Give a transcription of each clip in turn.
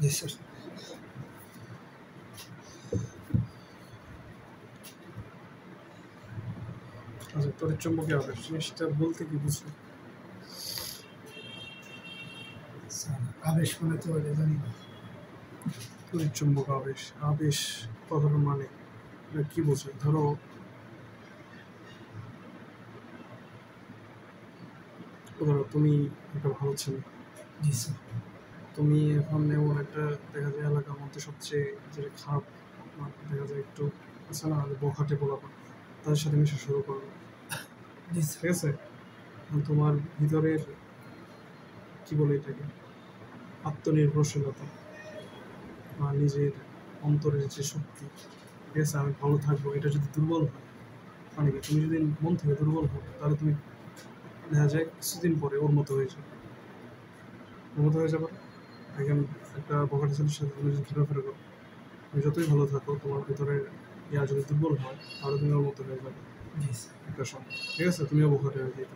জি sir. আচ্ছা, তড়িৎচুম্বকীয় আবেশ জিনিসটা বলতে কি বুঝো? স্যার আবেশ মানে তো এটা জানি না। তড়িৎচুম্বক আবেশ, আবেশ কথাটার মানে এটা কি বোঝায়? ধরো তুমি একটা ভালো ছেলে, জি স্যার। তুমি এখন এমন একটা দেখা যায় এলাকার মধ্যে সবচেয়ে যেটা খারাপ দেখা যায় একটু আছে না বখাটে পোলাপান, তাদের সাথে মিশা শুরু করবে, জি ঠিক স্যার। আছে? তোমার ভিতরের কি বলে এটাকে আত্মনির্ভরশীলতা বা নিজের অন্তরের যে শক্তি, ঠিক আছে, আমি ভালো থাকবো, এটা যদি দুর্বল হয়, মানে কি তুমি যদি মন থেকে দুর্বল হও তাহলে তুমি দেখা যায় কিছুদিন পরে ওর মতো হয়ে যাবে, ওর মতো হয়ে যাবে। এখন একটা বখাটে ছেলের সাথে তুমি যদি ঘোরাফেরা করো, তুমি যতই ভালো থাকো তোমার ভিতরের ইয়া যদি দুর্বল হয় তাহলে তুমি ওর মতো হয়ে যাবে জি স্যার। একটা সময়, ঠিক আছে, তুমিও বখাটে হয়ে যেতে।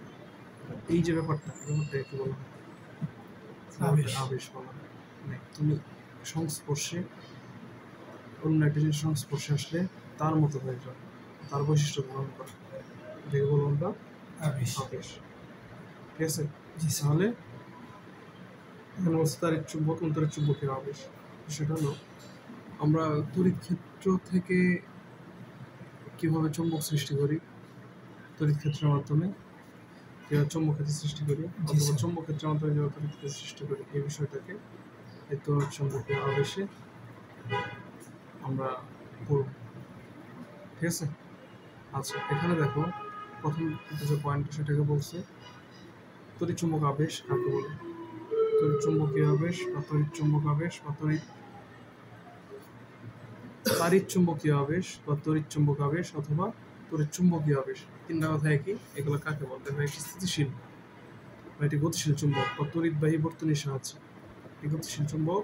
এই যে ব্যাপারটা, এই ব্যাপারটা কি বলা হয়? আবেশ। আবেশ বলা হয়। মানে তুমি সংস্পর্শে অন্য একটা জিনিস সংস্পর্শে আসলে তার মতো হয়ে যাবে, তার বৈশিষ্ট্য ধারণ করে, এটাকে বলবো আমরা আবেশ। আবেশ, ঠিক আছে? জি স্যার। তাহলে এখানে বলছে তাড়িৎ চুম্বক অন্তরীৎ চুম্বকের আবেশ। সেটা হলো আমরা তড়িৎ ক্ষেত্র থেকে কীভাবে চুম্বক সৃষ্টি করি, তড়িৎ ক্ষেত্রের মাধ্যমে কীভাবে চুম্বক ক্ষেত্র সৃষ্টি করি, অথবা চুম্বক ক্ষেত্রের মাধ্যমে কীভাবে তড়িৎ ক্ষেত্র সৃষ্টি করি, এই বিষয়টাকে এই তড়িৎ চুম্বকীয় আবেশে আমরা পড়ব, ঠিক আছে? আচ্ছা, এখানে দেখো প্রথম যে পয়েন্ট সেটাকে বলছে তড়িৎ চুম্বক আবেশ কাকে বলে। তড়িৎ চুম্বকীয় আবেশ বা তড়িৎ চুম্বক আবেশ বা তাড়িৎ চুম্বকীয় আবেশ বা তড়িৎ চুম্বক আবেশ অথবা তড়িৎ চুম্বকীয় আবেশ, তিনটা কথা একই। এগুলো কাকে বলতে হয়? একটি স্থিতিশীল বা একটি গতিশীল চুম্বক বা তড়িৎবাহী বর্তনীর সাহায্যে, এই গতিশীল চুম্বক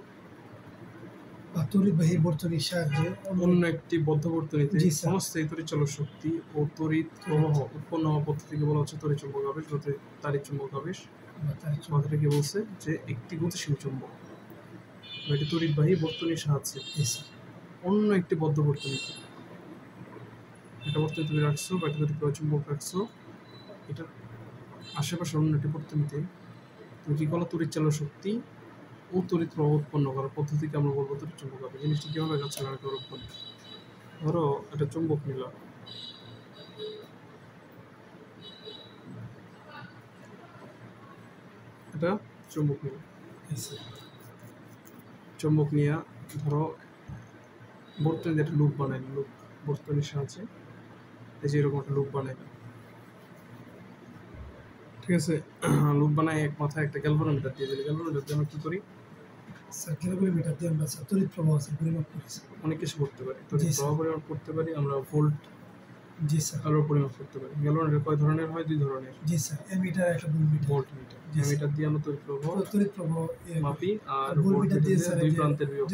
বা তড়িৎবাহী বর্তনীর সাহায্যে অন্য একটি বদ্ধ বর্তনীতে জি স্যার। সমস্ত এই তড়িৎচালক শক্তি ও তড়িৎ প্রবাহ উৎপন্ন হওয়া পদ্ধতিকে বলা হচ্ছে তড়িৎ চুম্বক আবেশ বা তাড়িৎ চুম্বক আবেশ। বা তাড়িৎ চুম্বক। কথাটা কি বলছে যে একটি গতিশীল চুম্বক বা একটি তড়িৎবাহী বর্তনীর সাহায্যে জি স্যার। অন্য একটি বদ্ধ বর্তনীতে, একটা বর্তনী তুমি রাখছো বা একটা তড়িৎ চুম্বক রাখছো, এটার আশেপাশে অন্য একটি বর্তনীতে তুমি কি করলো, তড়িৎচালক শক্তি ও তড়িৎ প্রবাহ উৎপন্ন করার পদ্ধতিকে আমরা বলবো তড়িৎ চুম্বক আবেশ। জিনিসটা কিভাবে কাজ করে আমি গৌরব করি। ধরো একটা চুম্বক নিলাম, এটা চুম্বক নিলাম, জি স্যার। চুম্বক নিয়ে ধরো বর্তনীতে একটা লুপ বানাই, লুপ বর্তনীর সাহায্যে এই যে এরকম একটা লুপ বানাই, ঠিক আছে? লুপ বানায় এক মাথায় একটা গ্যালভানোমিটার দিয়ে দিলে, গ্যালভানোমিটার দিয়ে আমরা কী করি? স্যার ক্যালকুলেটর দিয়ে আমরা স্যার তড়িৎ প্রবাহ স্যার পরিমাপ করি স্যার। অনেক কিছু করতে পারি, তড়িৎ প্রবাহ পরিমাপ করতে পারি, আমরা ভোল্ট জি স্যার। আলোর পরিমাপ করতে পারি। গ্যালভানোমিটার কয় ধরনের হয়? দুই ধরনের। জি স্যার। এমিটার একটা ভোল্টমিটার। ভোল্টমিটার, এমিটার দিয়ে আমরা তড়িৎ প্রবাহ মাপি আর ভোল্টমিটার দিয়ে দুই প্রান্তের বিভব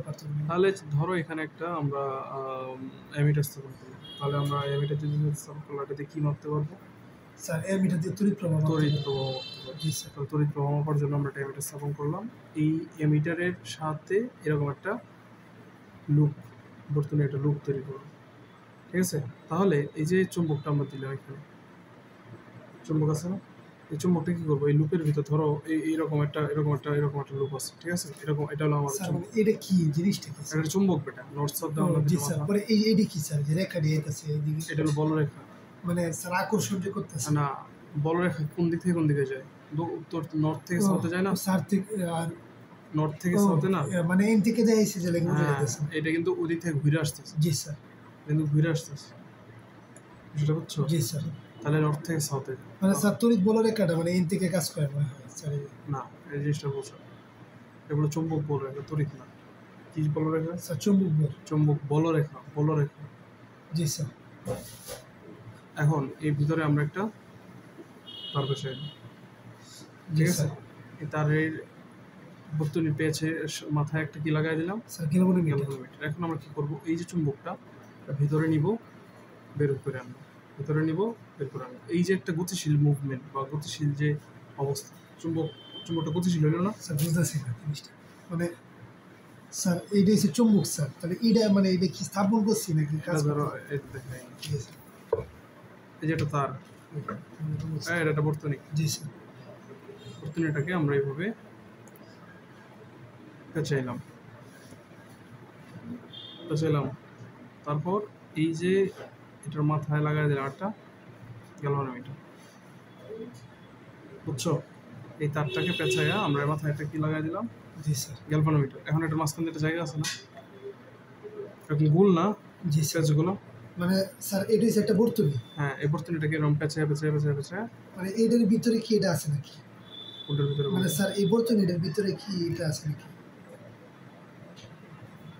পার্থক্য। তাহলে ধরো এখানে একটা আমরা এমিটার স্থাপন করলাম, তাহলে আমরা এমিটার যদি স্থাপন করলাম এটাতে কি মাপতে পারবো? স্যার এমিটার দিয়ে তড়িৎ প্রবাহ মাপতে পারবো। জি স্যার। তো তড়িৎ প্রবাহ মাপার জন্য আমরা একটা এমিটার স্থাপন করলাম। এই এমিটারের সাথে এরকম একটা লুপ, বর্তনী একটা লুপ তৈরি করলাম, ঠিক আছে? তাহলে এই যে চুম্বকটা আমরা দিলাম, এখানে চুম্বক আছে না, এই চুম্বকটা কি করবো, এই লুপের ভিতর ধরো এরকম একটা লুপ আছে, ঠিক আছে? এরকম এটা হলো আমার স্যার। এটা কি জিনিসটা কি এটা চুম্বক, বেটা নর্থ সাউথ দাও না। জি স্যার। পরে এইটা কি স্যার, যে রেখা দিয়ে আছে এইদিকে, এটা হলো বলরেখা। মানে স্যার আকর্ষণ যে করতেছে না, বলরেখা কোন দিক থেকে কোন দিকে যায়? উত্তর, নর্থ থেকে সাউথে যায় না? সাউথ থেকে আর নর্থ থেকে সাউথে না, মানে এন থেকে যায় এসে যে লেগে বোঝা যাচ্ছে। এটা কিন্তু ওই দিক থেকে ঘুরে আসতেছে। জি স্যার। কিন্তু ঘুরে আসতেছে, বুঝতে পারছো? জি স্যার। তাহলে নর্থ থেকে সাউথে, মানে স্যার তড়িৎ বলরেখাটা মানে এন থেকে কাজ করে মনে হয় স্যার। না, এই জিনিসটা বোঝো, এগুলো চুম্বক বলরেখা, তড়িৎ না। কি বলরেখা? স্যার চুম্বক বল। চুম্বক বলরেখা, বলরেখা। জি স্যার। এখন এই ভিতরে আমরা একটা তার বসাই, ঠিক আছে? এই তারের বর্তনী পেয়েছে মাথায় একটা কি লাগাই দিলাম, স্যার গ্যালভানোমিটার। এখন আমরা কি করব, এই যে চুম্বকটা ভিতরে নিব, বের করে আনবো, ভিতরে নিব, বের করে আনবো। এই যে একটা গতিশীল মুভমেন্ট বা গতিশীল যে অবস্থা, চুম্বকটা গতিশীল হলো না স্যার বুঝতেছি না জিনিসটা, মানে স্যার এইটা হচ্ছে চুম্বক স্যার, তাহলে এইটা মানে এটা কি স্থাপন করছি নাকি এটা কাজ ধরো করতে? এটা দেখাই, জি স্যার। এই যে একটা তার, এটা একটা বর্তনী। জি স্যার। বর্তনীটাকে আমরা এইভাবে পেঁচাইলাম, তারপর এই যে এটার মাথায় লাগাই দিলাম একটা গ্যালভানোমিটার, বুঝছো? এই তারটাকে পেঁচাইয়া আমরা এর মাথায় একটা কি লাগাই দিলাম, জি স্যার। গ্যালভানোমিটার। এখন এটার মাঝখানে একটা জায়গা আছে না, এরকম গোল না জি স্যার। পেঁচগুলো? মানে স্যার এটা হচ্ছে একটা বর্তনী, হ্যাঁ, এই বর্তনীটাকে এরকম পেঁচাইয়া মানে এইটার ভিতরে কি এটা আছে নাকি? ওটার ভিতরে মানে স্যার এই বর্তনীটার ভিতরে কি এটা আছে নাকি?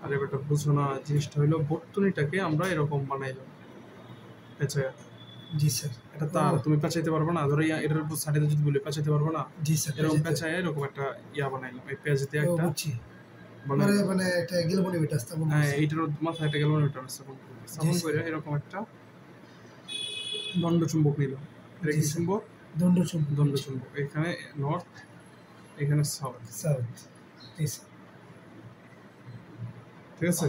আর এবারটা বুঝো না, জিনিসটা হইলো বর্তনীটাকে আমরা এরকম বানাইলাম পেঁচাইয়া। জি স্যার। এটা তার তুমি পেঁচাইতে পারবে না, ধরো এটার উপর সাইডে যদি বলি পেঁচাইতে পারবে না, জি স্যার। এরকম পেঁচাইয়া এরকম একটা বানাইলাম, এই পেঁচ দিয়ে একটা বুঝছি। বানাইলাম। মানে মানে একটা গ্যালভানোমিটার স্থাপন হ্যাঁ, করছি। এইটার মাথায় একটা গ্যালভানোমিটার স্থাপন জি, করে এরকম একটা দণ্ড চুম্বক নিলাম। এটা জি, কি স্যার। চুম্বক? দণ্ড চুম্বক। দণ্ড চুম্বক। এখানে নর্থ, এখানে সাউথ, সাউথ। জি স্যার। ঠিক আছে?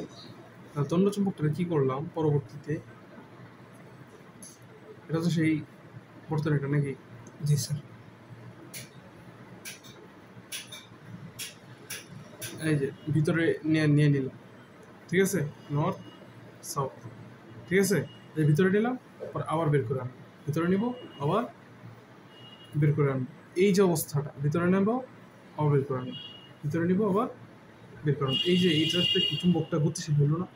দণ্ড চুম্বকটা কি করলাম পরবর্তীতে, এটা তো সেই বর্তনীটা নাকি? জি স্যার। এই যে ভিতরে নিয়ে নিলাম, ঠিক আছে? নর্থ সাউথ, ঠিক আছে? এই ভিতরে নিলাম, পর আবার বের করে আনবো, ভিতরে নিব আবার বের করে আনবো। এই যে অবস্থাটা, ভিতরে নেব আবার বের করে আনবো, ভিতরে নিব আবার বের করে আনবো। এই যে এইটাতে চুম্বকটা গতিশীল হইলো না,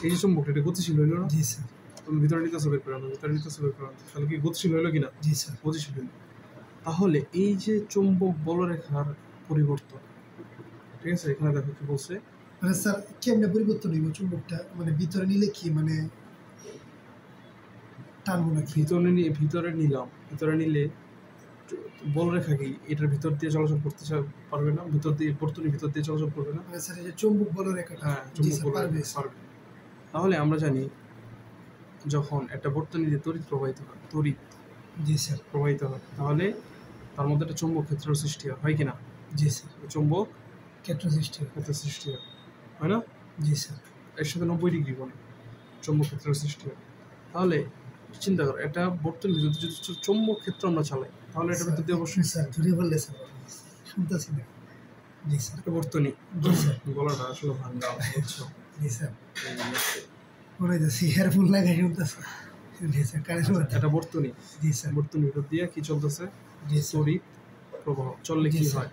এই যে চুম্বকটা এটা গতিশীল হইলো না, জি স্যার। তুমি ভিতরে নিতেছো বের করে আনো, ভিতরে নিতেছো বের করে আনো, তাহলে কি গতিশীল হইলো কিনা? জি স্যার। গতিশীল হইলো। তাহলে এই যে চুম্বক বলরেখার পরিবর্তন, ঠিক আছে? এখানে দেখো কি বলছে, মানে স্যার কেমনে পরিবর্তন হইব চুম্বকটা? মানে ভিতরে নিলে কি মানে টানবো নাকি? ভিতরে নিলাম, ভিতরে নিলে বলরেখা কি এটার ভিতর দিয়ে চলাচল করতে পারবে না? ভিতর দিয়ে বর্তনীর ভিতর দিয়ে চলাচল করবে না? মানে স্যার এই যে চুম্বক বলরেখাটা, হ্যাঁ, জি চুম্বক স্যার পারবে বলরেখা স্যার। পারবে। তাহলে আমরা জানি যখন একটা বর্তনীতে তড়িৎ প্রবাহিত হয়, জি স্যার। তাহলে তার মধ্যে একটা চুম্বক ক্ষেত্রের সৃষ্টি হয় কিনা? জি স্যার। চুম্বক ক্ষেত্র সৃষ্টি হয়। ক্ষেত্রের সৃষ্টি হয় না? জি স্যার। এর সাথে 90 ডিগ্রি কোণে চুম্বক ক্ষেত্রের সৃষ্টি হয়। তাহলে চিন্তা করো, একটা বর্তনীর ভিতরে যদি চুম্বক ক্ষেত্র আমরা চালাই, তাহলে এটার ভিতর দিয়ে অবশ্যই স্যার ধরে বললে স্যার শুনতেছি না। জি স্যার। একটা বর্তনী, জি স্যার। গলাটা আসলে ভাঙ্গা, বুঝছো? জি স্যার। মনে হচ্ছে ইয়ারফোন লাগাই শুনতেছে। জি স্যার কানের মধ্যে। একটা বর্তনী, জি স্যার। বর্তনীর ভিতর দিয়ে কি চলতেছে? জি স্যার। তড়িৎ প্রবাহ চললে জি কি স্যার। হয়?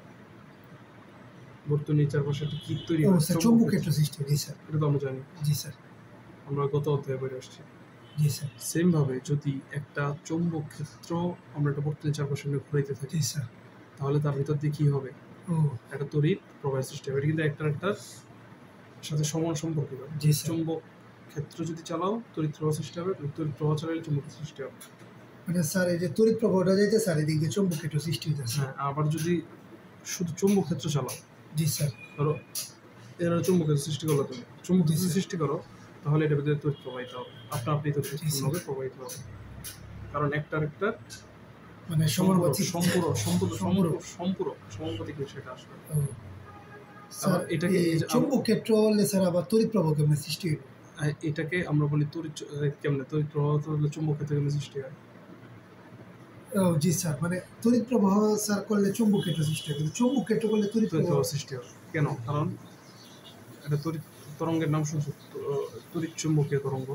বর্তনীর চারপাশে একটা কি তৈরি ও হয়? স্যার চুম্বক ক্ষেত্র সৃষ্টি হয়। জি স্যার। এটা তো আমরা জানি, জি স্যার। আমরা গত অধ্যায়ে পড়ে আসছি। জি স্যার। সেম ভাবে যদি একটা চৌম্বক ক্ষেত্র আমরা একটা বর্তনীর চারপাশে ঘুরাইতে থাকি, জি স্যার। তাহলে তার ভিতর দিয়ে কি হবে? ও একটা তড়িৎ প্রবাহের সৃষ্টি হবে। এটা কিন্তু একটার সাথে সমান সম্পর্কিত। জি স্যার। চৌম্বক ক্ষেত্র যদি চালাও তড়িৎ প্রবাহ সৃষ্টি হবে, তড়িৎ প্রবাহ চালালে চুম্বক সৃষ্টি হবে। মানে স্যার এই যে তড়িৎ প্রবাহটা যাইতে স্যার এদিক দিয়ে চুম্বক ক্ষেত্র সৃষ্টি হইতেছে। হ্যাঁ, আবার যদি শুধু চুম্বক ক্ষেত্র চালাও, জি স্যার। ধরো এর চুম্বক ক্ষেত্র সৃষ্টি করলো, তুমি চুম্বক ক্ষেত্র জি, স্যার। সৃষ্টি করো, তাহলে এটার ভিতরে তড়িৎ প্রবাহিত হবে, আপনি তড়িৎ জি, স্যার। হবে প্রবাহিত হবে, কারণ একটার মানে সমানুপাতিক। সমানুপাতিক সেটা আসবে। ও স্যার এটাকে এই চুম্বক ক্ষেত্র হলে স্যার আবার তড়িৎ প্রবাহ কেমনে সৃষ্টি হইব? এটাকে আমরা বলি তড়িৎ কেমনে তড়িৎ প্রবাহ হলে চুম্বক ক্ষেত্র কেমনে সৃষ্টি হয়? ও জি স্যার, মানে তড়িৎ প্রবাহ স্যার করলে চুম্বক ক্ষেত্র সৃষ্টি হয়, কিন্তু চুম্বক ক্ষেত্র করলে তড়িৎ তড়িৎ প্রবাহ প্রবাহ সৃষ্টি হয় কেন? কারণ এটা তড়িৎ তরঙ্গের নাম শুনছো? তড়িৎ চুম্বকীয় তরঙ্গ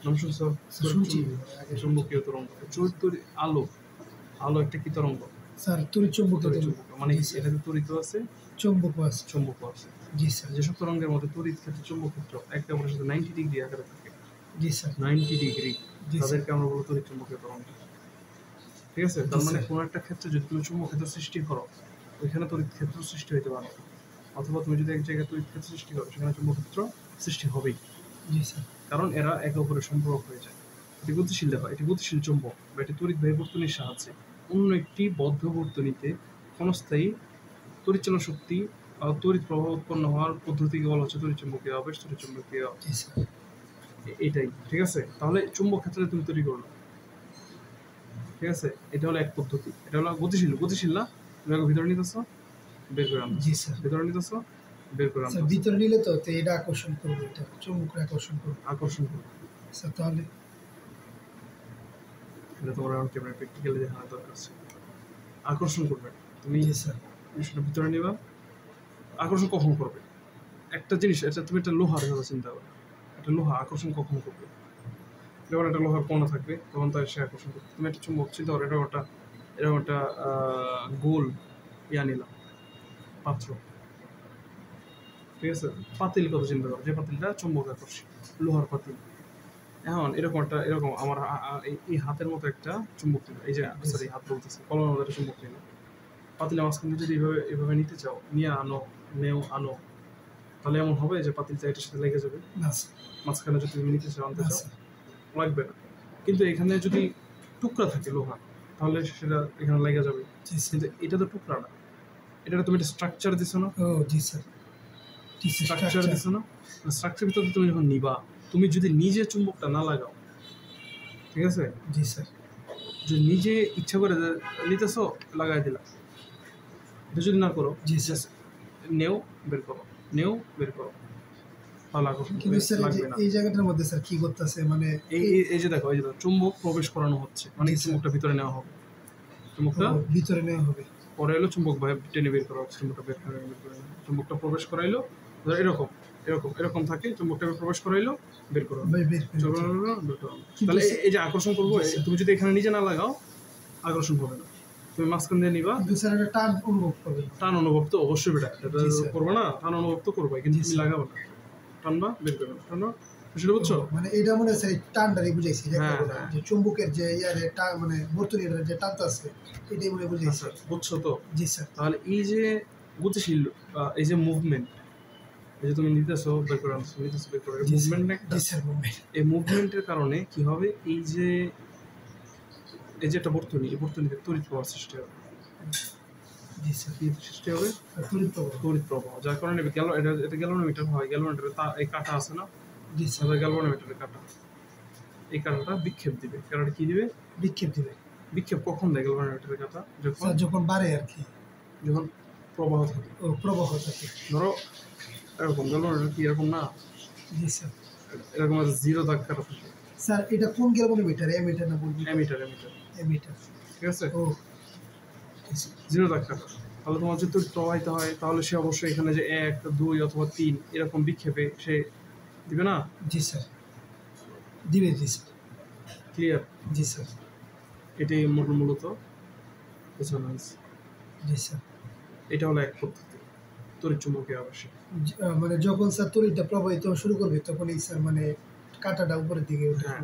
নাম শুনছো? শুনছি। চুম্বকীয় তরঙ্গ, আলো, আলো একটা কি তরঙ্গ? স্যার তড়িৎ চুম্বকীয় তড়িৎ তরঙ্গ। চুম্বক, মানে জি, স্যার। এটাতে তড়িৎ আছে, চুম্বকও আছে। চুম্বকও আছে। জি স্যার। যেসব তরঙ্গের মধ্যে তড়িৎ ক্ষেত্র চুম্বক ক্ষেত্র একে অপরের সাথে 90 ডিগ্রি আকারে থাকে, জি স্যার। 90 ডিগ্রি, জি, স্যার। তাদেরকে আমরা বলবো তড়িৎ চুম্বকীয় তরঙ্গ। ঠিক আছে? তার মানে কোনো একটা ক্ষেত্রে যদি তুমি চুম্বক ক্ষেত্র সৃষ্টি করো, ওইখানে তড়িৎ ক্ষেত্র সৃষ্টি হতে পারে, অথবা তুমি যদি এক জায়গায় তড়িৎ ক্ষেত্র সৃষ্টি করো, সেখানে চুম্বক ক্ষেত্র সৃষ্টি হবেই, জি স্যার। কারণ এরা একে অপরের সম্পর্ক হয়ে যায়। এটি গতিশীল হয়, এটি গতিশীল চুম্বক বা এটি তড়িৎবাহী বর্তনীর সাহায্যে অন্য একটি বদ্ধ বর্তনীতে ক্ষণস্থায়ী তড়িৎচালন শক্তি তড়িৎ প্রবাহ উৎপন্ন হওয়ার পদ্ধতিকে বলা হচ্ছে তড়িৎ চুম্বকীয় আবেশ, তড়িৎ চুম্বকীয়। জি স্যার। এটাই, ঠিক আছে? তাহলে চুম্বক ক্ষেত্রে তুমি তৈরি করলো, ঠিক আছে? এটা হলো এক পদ্ধতি, এটা হলো গতিশীল না, তুমি আগে ভিতরে নিতেছো, বের করে আনতেছো, জি স্যার। ভিতরে নিতেছো, বের করে স্যার আনতে ভিতরে নিলে তো এটা আকর্ষণ করবে, এটা চুম্বক আকর্ষণ করবে আকর্ষণ করবে। স্যার। তাহলে এটা তোমার এখন ক্যামেরা প্র্যাকটিক্যালি দেখানোর দরকার আছে। আকর্ষণ করবে, তুমি জি স্যার। জিনিসটা ভিতরে নিবা। আকর্ষণ কখন করবে? একটা জিনিস, এটা তুমি একটা লোহার কথা চিন্তা করো, একটা লোহা আকর্ষণ কখন করবে? যখন একটা লোহার কণা থাকবে তখন তার সে আকর্ষণ করবে। তুমি একটা চুম্বক চিন্তা করো, এরকম একটা গোল ইয়া নিলাম পাত্র, ঠিক আছে? পাতিল কথা চিন্তা করো, যে পাতিলটা চুম্বক আকর্ষী, লোহার পাতিল। এখন এরকম আমার এই হাতের মতো একটা চুম্বক নিল, এই যে সরি হাত বলতেছে, কলমের মতো একটা চুম্বক নিল। পাতিলের মাঝখানে যদি এভাবে নিতে চাও, নিয়ে আনো, তাহলে এমন হবে যে পাতিলটা এটার সাথে লেগে যাবে। না স্যার। মাঝখানে যদি তুমি নিতে চাও, আনতে না চাও, স্যার। লাগবে না। কিন্তু এখানে যদি টুকরা থাকে লোহা, তাহলে সেটা এখানে লেগে যাবে। জি স্যার। কিন্তু এটা তো টুকরা না, এটা তুমি একটা স্ট্রাকচার দিছো না? ও জি স্যার। স্ট্রাকচার দিছো না? স্ট্রাকচার ভিতরে তুমি যখন নিবা, তুমি যদি নিজে চুম্বকটা না লাগাও, ঠিক আছে? জি স্যার। যদি নিজে ইচ্ছা করে নিতেছো, লাগাই দিলা। এটা যদি না করো, জি স্যার। নেও বের করো, নেও বের করো, তাহলে আকর্ষণ কিন্তু স্যার লাগবে না। এই জায়গাটার মধ্যে স্যার কি করতেছে, মানে এই যে দেখো, এই যে চুম্বক প্রবেশ করানো হচ্ছে, মানে জি স্যার। চুম্বকটা ভিতরে নেওয়া হবে, চুম্বকটা ভিতরে নেওয়া হবে। পরে এলো চুম্বক ভাই টেনে বের করা হচ্ছে, চুম্বকটা বের করে চুম্বকটা প্রবেশ করাইলো, ধরো এরকম এরকম এরকম থাকে, চুম্বকটা প্রবেশ করাইলো, বের করো, বের করে। তাহলে এই যে আকর্ষণ করবো, তুমি যদি এখানে নিজে না লাগাও, আকর্ষণ হবে না। তুমি মাঝখান দিয়ে নিবা, কিন্তু স্যার একটা টান অনুভব করবে। টান অনুভব তো অবশ্যই বেটা, এটা জি স্যার। করবো না, টান অনুভব তো করবো, কিন্তু জি তুমি স্যার। লাগাবো না, টানবা বের করবে, টানবা, সেটা বুঝছো? মানে এটা মনে হয় স্যার টানটারই বুঝাইছি, হ্যাঁ, যে হ্যাঁ। যে চুম্বকের যে ইয়ারে টান, মানে বর্তনীর যে টানটা আছে, এটাই মনে হয় বুঝাইছি। আচ্ছা, বুঝছো তো? জি স্যার। তাহলে এই যে গতিশীল, এই যে মুভমেন্ট, এই যে তুমি নিতেছো বের করে আনছো, নিতেছো বের করে, জি স্যার। মুভমেন্ট না একটা? জি স্যার, মুভমেন্ট। এই মুভমেন্টের কারণে কি হবে, এই যে একটা বর্তনী, এই বর্তনীতে তড়িৎ প্রবাহ সৃষ্টি হবে। জি স্যার। কি সৃষ্টি হবে? তড়িৎ প্রবাহ। তড়িৎ প্রবাহ, যার কারণে এটা গ্যালভানোমিটার হয়। গ্যালভানোমিটারে এই কাঁটা আছে না, জি স্যার। গ্যালভানোমিটারের কাঁটা, এই কাঁটাটা বিক্ষেপ দিবে। কাঁটাটা কি দিবে? বিক্ষেপ দিবে। বিক্ষেপ কখন দেয় গ্যালভানোমিটারের কাঁটা? স্যার যখন বাড়ে আর কি, যখন প্রবাহ থাকে। ও প্রবাহ থাকে। ধরো এরকম গ্যালভানোমিটার কি এরকম না, জি স্যার। এরকম জিরো দাগ কাটা থাকে। স্যার এটা কোন গ্যালভানোমিটার? এমিটার না বলবি? Emitter, emitter. ঠিক আছে? ও জিরো দাগ কাটা। তাহলে তোমার যদি তড়িৎ প্রবাহিত হয়, তাহলে সে অবশ্যই এখানে যে 1, 2 অথবা 3 এরকম বিক্ষেপে সে দিবে না? জি স্যার, দিবে। জি স্যার। ক্লিয়ার? জি স্যার। এটাই মূলত বোঝানো হয়েছে। জি স্যার। এটা হলো এক পদ্ধতি তড়িৎ চুম্বকীয় আবেশে। মানে যখন স্যার তড়িৎটা প্রবাহিত শুরু করবে, তখনই স্যার মানে কাঁটাটা উপরের দিকে উঠে। হ্যাঁ,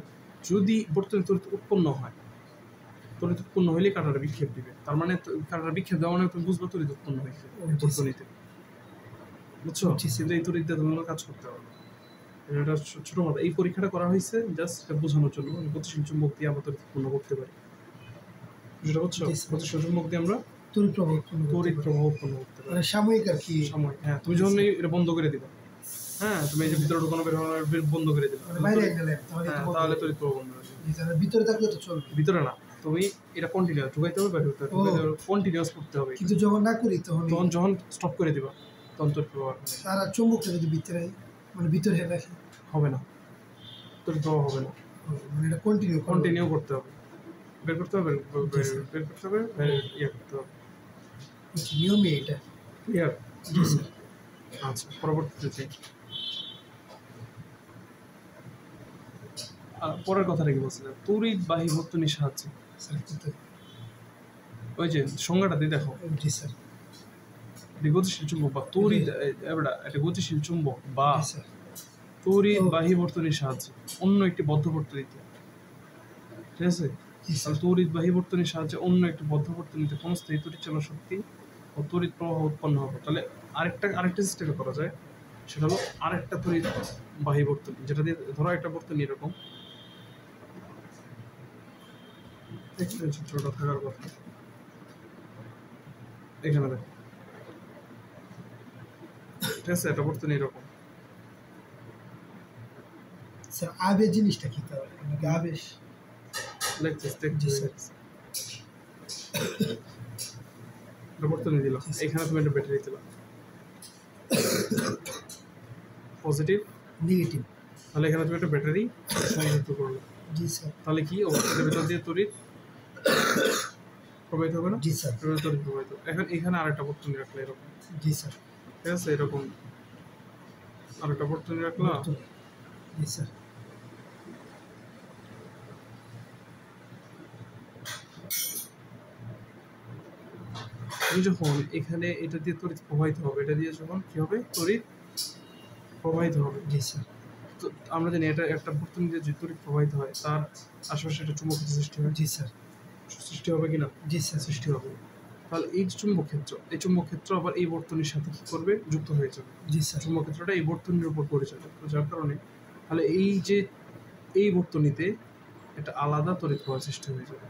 যদি বর্তমানে তড়িৎ উৎপন্ন হয়, তড়িৎ উৎপন্ন হলে কাঁটাটা বিক্ষেপ দিবে। তার মানে কাঁটাটা বিক্ষেপ দেওয়া মানে তুমি বুঝবে তড়িৎ উৎপন্ন হয়েছে বর্তনীতে, বুঝছো? কিন্তু এই তড়িৎ দিয়ে তোমার কাজ করতে হবে। এটা ছোট মতো এই পরীক্ষাটা করা হয়েছে জাস্ট এটা বোঝানোর জন্য, গতিশীল চুম্বক দিয়ে আমরা তড়িৎ উৎপন্ন করতে পারি। যেটা বুঝছো, গতিশীল চুম্বক দিয়ে আমরা তড়িৎ প্রবাহ উৎপন্ন করতে পারি। মানে সাময়িক আর কি। সময়, হ্যাঁ, তুমি যখন এটা বন্ধ করে দিবা, হ্যাঁ, তুমি এই যে ভিতরে ঢোকানো বের হওয়ার বন্ধ করে দিবা, মানে বাইরে গেলে তাহলে তড়িৎ প্রবাহ বন্ধ হয়ে যাবে। ভিতরে থাকলে তো চলবে। ভিতরে না, তুমি এটা কন্টিনিউয়াস ঢুকাইতে হবে, বাইরে হতে হবে, কন্টিনিউয়াস করতে হবে। কিন্তু যখন না করি তখন যখন স্টপ করে দিবা, তখন তড়িৎ প্রবাহ সারা চুম্বকটা যদি ভিতরে মানে ভিতরে রাখি, হবে না, তড়িৎ প্রবাহ হবে না। মানে এটা কন্টিনিউ করতে হবে, বের করতে হবে, বের করতে হবে, ইয়ে করতে হবে। নিয়মই এটা। ক্লিয়ার? আচ্ছা, পরবর্তীতে পরের কথাটা কি বলছিলেন? তড়িৎ বাহী বর্তনীর সাহায্যে, ওই যে সংজ্ঞাটা দিয়ে দেখো, জি স্যার। গতিশীল চুম্বক বা তড়িৎ, একটা গতিশীল চুম্বক বা তড়িৎ বাহী বর্তনীর সাহায্যে অন্য একটি বদ্ধ বর্তনীতে, ঠিক আছে? তাহলে তড়িৎ বাহী বর্তনীর সাহায্যে অন্য একটি বদ্ধ বর্তনীতে কোনো স্থায়ী তড়িৎ চলা শক্তি ও তড়িৎ প্রবাহ উৎপন্ন হবে। তাহলে আরেকটা সিস্টেমে করা যায়, সেটা হলো আরেকটা তড়িৎ বাহী বর্তনী, যেটা দিয়ে ধরো একটা বর্তনী এরকম চিত্রটা থাকার কথা, এখানে দেখো, ঠিক আছে? একটা বর্তনী এরকম। স্যার আবেশ জিনিসটা কি? তাহলে নাকি আবেশ বর্তনী দিলাম, এখানে তুমি একটা ব্যাটারি দিলাম, পজিটিভ নেগেটিভ। তাহলে এখানে তুমি একটা ব্যাটারি সংযুক্ত করলে, জি স্যার। তাহলে কি অবশ্যই ভেতর দিয়ে তড়িৎ প্রবাহিত হবে না? জি স্যার। তড়িৎ প্রবাহিত। এখন এখানে আরেকটা বর্তনী রাখলে এরকম, জি স্যার। ঠিক আছে, এরকম আরেকটা বর্তনী রাখলা। জি স্যার। তুমি যখন এখানে এটা দিয়ে তড়িৎ প্রবাহিত হবে, এটা দিয়ে যখন কি হবে তড়িৎ প্রবাহিত হবে। জি স্যার। তো আমরা জানি এটা একটা বর্তনী দিয়ে যে তড়িৎ প্রবাহিত হয় তার আশেপাশে একটা চুম্বক ক্ষেত্র সৃষ্টি হয়। জি স্যার। সৃষ্টি হবে কিনা? জি স্যার। সৃষ্টি হবে। তাহলে এই যে চুম্বক ক্ষেত্র, এই চুম্বক ক্ষেত্র আবার এই বর্তনীর সাথে কি করবে? যুক্ত হয়ে যাবে। জি স্যার। চুম্বক ক্ষেত্রটা এই বর্তনীর উপর পরিচালিত, তো যার কারণে তাহলে এই যে এই বর্তনীতে একটা আলাদা তড়িৎ প্রবাহ সৃষ্টি হয়ে যাবে।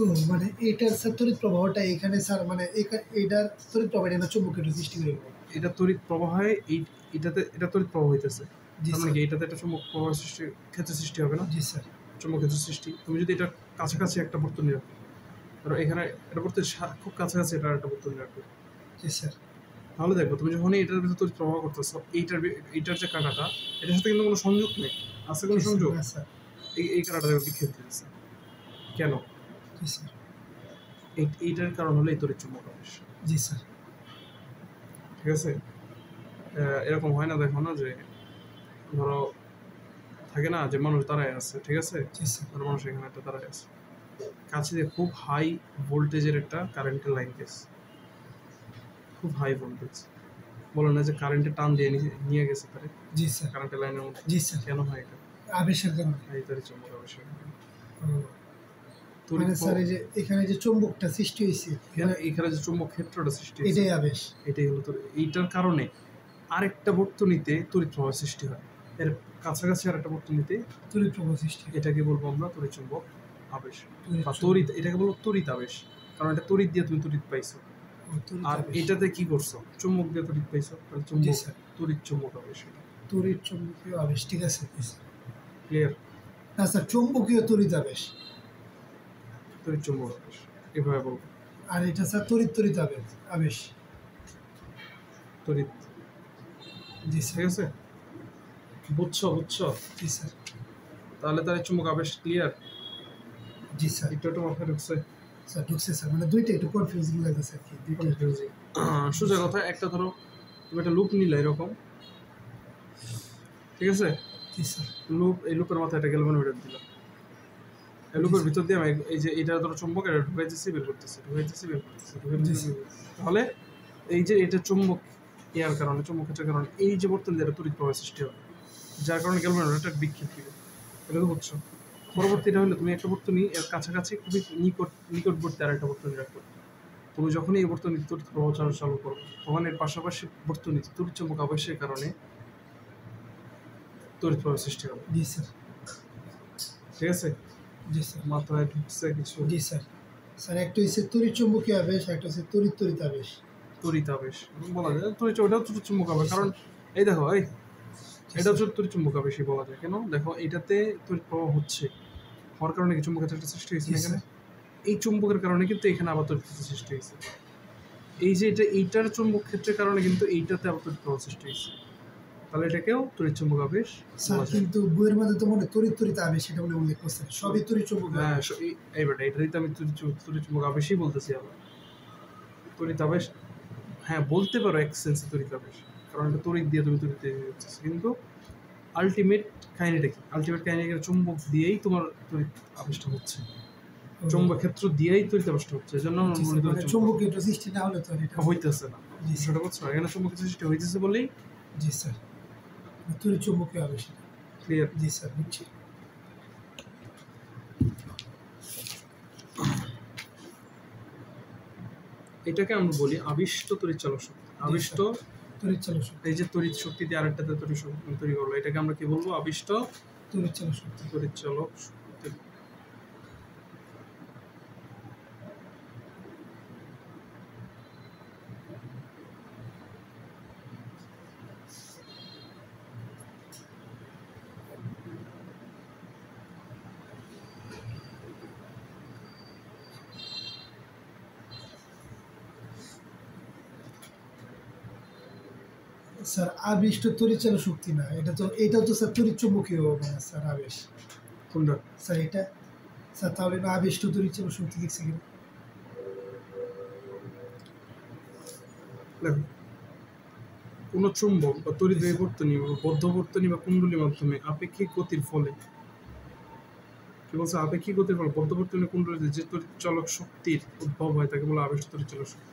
ও মানে এইটার স্যার তড়িৎ প্রবাহটা এখানে স্যার মানে এইটার তড়িৎ প্রবাহ এটা চুম্বক ক্ষেত্র সৃষ্টি করে দেবে। এটা তড়িৎ প্রবাহে এটা তড়িৎ প্রবাহ হইতেছে, জি তার মানে স্যার। কি এটাতে একটা চুম্বক প্রবাহ সৃষ্টি ক্ষেত্র সৃষ্টি হবে না? জি স্যার। চুম্বক ক্ষেত্র সৃষ্টি। তুমি যদি এটা কাছাকাছি একটা বর্তনী রাখো, ধরো এখানে এটা বর্তনী খুব কাছাকাছি এটা একটা বর্তনী রাখো, জি স্যার। তাহলে দেখো তুমি যখন এটার ভিতর তড়িৎ প্রবাহ করতেছো, এইটার যে কাঁটাটা এটার সাথে কিন্তু কোনো সংযোগ নেই, আছে কোনো সংযোগ? না স্যার। এই কাঁটাটা দেখো বিক্ষেপ দিতেছে কেন? জি স্যার। এইটার কারণ হলো এই তড়িৎ চুম্বক আবেশ। জি স্যার। ঠিক আছে, এরকম হয় না, দেখো না যে ধরো থাকে না যে মানুষ দাঁড়ায় আছে, ঠিক আছে, জি স্যার। ধরো মানুষ এখানে একটা দাঁড়ায় আছে, কাছে দিয়ে খুব হাই ভোল্টেজের একটা কারেন্টের লাইন গেছে, খুব হাই ভোল্টেজ, বলো না যে কারেন্টের টান দিয়ে নিয়ে গেছে তারে জি স্যার। কারেন্টের লাইনের মধ্যে। জি স্যার। কেন হয় এটা? আবেশের কারণে। এই তড়িৎ চুম্বক আবেশের কারণে। মানে স্যার এই যে এখানে যে চুম্বকটা সৃষ্টি হয়েছে এখানে যে চুম্বক ক্ষেত্রটা সৃষ্টি হয়েছে, এটাই আবেশ। এটাই হলো এইটার কারণে আরেকটা বর্তনীতে তড়িৎ প্রবাহ সৃষ্টি হয়, এর কাছাকাছি আরেকটা বর্তনীতে তড়িৎ প্রবাহ সৃষ্টি। এটাকে বলবো আমরা তড়িৎ চুম্বক আবেশ বা তড়িৎ তড়িৎ, এটাকে বলবো তড়িৎ আবেশ, কারণ এটা তড়িৎ দিয়ে তুমি তড়িৎ পাইছো। আর আবেশ। এটাতে কি করছো? চুম্বক দিয়ে তড়িৎ পাইছো, তাহলে জি চুম্বক স্যার। তড়িৎ চুম্বক আবেশ। তড়িৎ চুম্বকীয় আবেশ, ঠিক আছে। ক্লিয়ার? না স্যার, চুম্বকীয় তড়িৎ আবেশ। তড়িৎ চুম্বক আবেশ এভাবে বলবো। আর এটা স্যার তড়িৎ আবেশ। তড়িৎ। জি ঠিক স্যার। আছে, বুঝছো? জি স্যার। তাহলে তার চুম্বক আবেশ ক্লিয়ার? জি স্যার। একটু মাথায় ঢুকছে? স্যার ঢুকছে স্যার, মানে দুইটা একটু কনফিউজিং লাগতেছে আর কি, দুইটা। সোজা কথা, একটা ধরো তুমি একটা লুপ নিলে এরকম, ঠিক আছে, জি স্যার। এই লুপের মাথায় একটা গ্যালভানোমিটার দিলাম, এই লুপের ভিতর দিয়ে আমি এই যে এটা ধরো চুম্বক, এটা ঢুকাইতেছি বের করতেছি, তাহলে এই যে এটা চুম্বক ইয়ার কারণে, চুম্বক ক্ষেত্রের কারণে এই যে বর্তনী দিয়ে তড়িৎ প্রবাহ সৃষ্টি হবে, যার কারণে গ্যালভানোমিটারটা বিক্ষেপ দিবে। এটা তো বুঝছো? পরবর্তীটা হলো তুমি একটা বর্তনী এর কাছাকাছি খুবই নিকটবর্তী আর একটা বর্তনী রাখবে, তুমি যখনই এই বর্তনী তড়িৎ প্রবাহ চালু করো তখন এর পাশাপাশি বর্তনী তড়িৎ চুম্বক আবেশের কারণে তড়িৎ প্রবাহ সৃষ্টি হবে। জি স্যার। ঠিক আছে, জি স্যার। মাথায় ঢুকছে কিছু? জি স্যার। স্যার একটা হচ্ছে তড়িৎ চুম্বকীয় আবেশ, একটা হচ্ছে তড়িৎ আবেশ। তড়িৎ আবেশ বলা যায়, ওটাও তড়িৎ চুম্বক আবেশ, কারণ এই দেখো এটা হচ্ছে তড়িৎ চুম্বক আবেশই বলা যায়। কেন? দেখো এটাতে তড়িৎ প্রবাহ হচ্ছে, হওয়ার কারণে কি চুম্বক ক্ষেত্র সৃষ্টি হয়েছে এখানে, এই চুম্বকের কারণে কিন্তু এখানে আবার তড়িৎ ক্ষেত্র সৃষ্টি হয়েছে, এই যে এইটার চুম্বক ক্ষেত্রের কারণে কিন্তু এইটাতে আবার তড়িৎ প্রবাহ সৃষ্টি হয়েছে, তাহলে এটাকেও তড়িৎ চুম্বক আবেশ স্যার। কিন্তু বইয়ের মধ্যে তো মনে তড়িৎ আবেশ সেটা বলে উল্লেখ করছেন, সবই তড়িৎ চুম্বক। হ্যাঁ, এইবার এটাই তো আমি তড়িৎ চুম্বক আবেশই বলতেছি। আবার তড়িৎ আবেশ, হ্যাঁ বলতে পারো এক সেন্সে তড়িৎ আবেশ, কারণ এটা তড়িৎ দিয়ে তুমি তড়িৎ হচ্ছে, কিন্তু আলটিমেট কাহিনীটা কি? আলটিমেট কাহিনী চুম্বক দিয়েই তোমার তড়িৎ আবেশটা হচ্ছে, চুম্বক ক্ষেত্র দিয়েই তড়িৎ আবেশটা হচ্ছে, এজন্য চুম্বক ক্ষেত্র সৃষ্টি না হলে তো এটা হইতেছে না। সেটা বুঝছো? এখানে চুম্বক ক্ষেত্র সৃষ্টি হইতেছে বলেই। জি স্যার, তড়িৎ চুম্বকীয় আবেশ। ক্লিয়ার? জি স্যার, বুঝছি। এটাকে আমরা বলি আবিষ্ট তড়িৎ চালক শক্তি। আবিষ্ট তড়িৎ চালক শক্তি। এই যে তড়িৎ শক্তি দিয়ে আরেকটাতে তড়িৎ শক্তি তৈরি করলো, এটাকে আমরা কি বলবো? আবিষ্ট তড়িৎ চালক শক্তি। তড়িৎ চালক শক্তি। স্যার আবেশ তো তড়িৎচালক শক্তি না, এটাও তো স্যার তড়িৎ চুম্বকীয় মানে স্যার আবেশ। কোনটা? স্যার এটা স্যার তাহলে না আবেশ তো তড়িৎচালক শক্তি দেখছি কিনা? দেখো, কোন চুম্বক বা তড়িৎ বর্তনী বা বদ্ধবর্তনী বা কুণ্ডলীর মাধ্যমে আপেক্ষিক গতির ফলে, কি বলছে, আপেক্ষিক গতির ফলে বদ্ধবর্তনী কুণ্ডলীতে যে তড়িৎ চালক শক্তির উদ্ভব হয় তাকে বলে আবেশ তড়িৎ চালক শক্তি।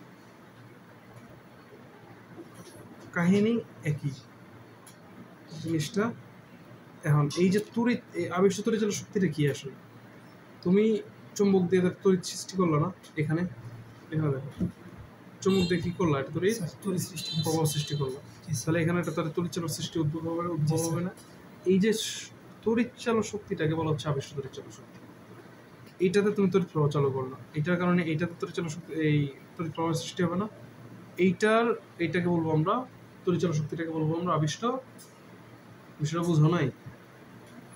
কাহিনী একই জিনিসটা। এখন এই যে তড়িৎ, এই আবেশ তড়িৎ চালক শক্তিটা কি আসলে? তুমি চুম্বক দিয়ে তড়িৎ সৃষ্টি করলো না, এখানে এখানে দেখো, চুম্বক দিয়ে কি করলো, এটা তড়িৎ স্যার তড়িৎ সৃষ্টি প্রবাহ সৃষ্টি করলো। জি স্যার। তাহলে এখানে একটা তড়িৎ চালক সৃষ্টি উদ্ভব জি, হবে না? এই যে তড়িৎ চালক শক্তিটাকে বলা হচ্ছে আবেশ তড়িৎ চালক শক্তি। এইটাতে তুমি তড়িৎ প্রবাহ চালু করো না, এইটার কারণে এইটাতে তড়িৎ চালক শক্তি, এই তড়িৎ প্রবাহের সৃষ্টি হবে না। এইটাকে বলবো আমরা, তড়িৎ চালক শক্তিটাকে বলবো আমরা আবিষ্ট। বিষয়টা বুঝো নাই?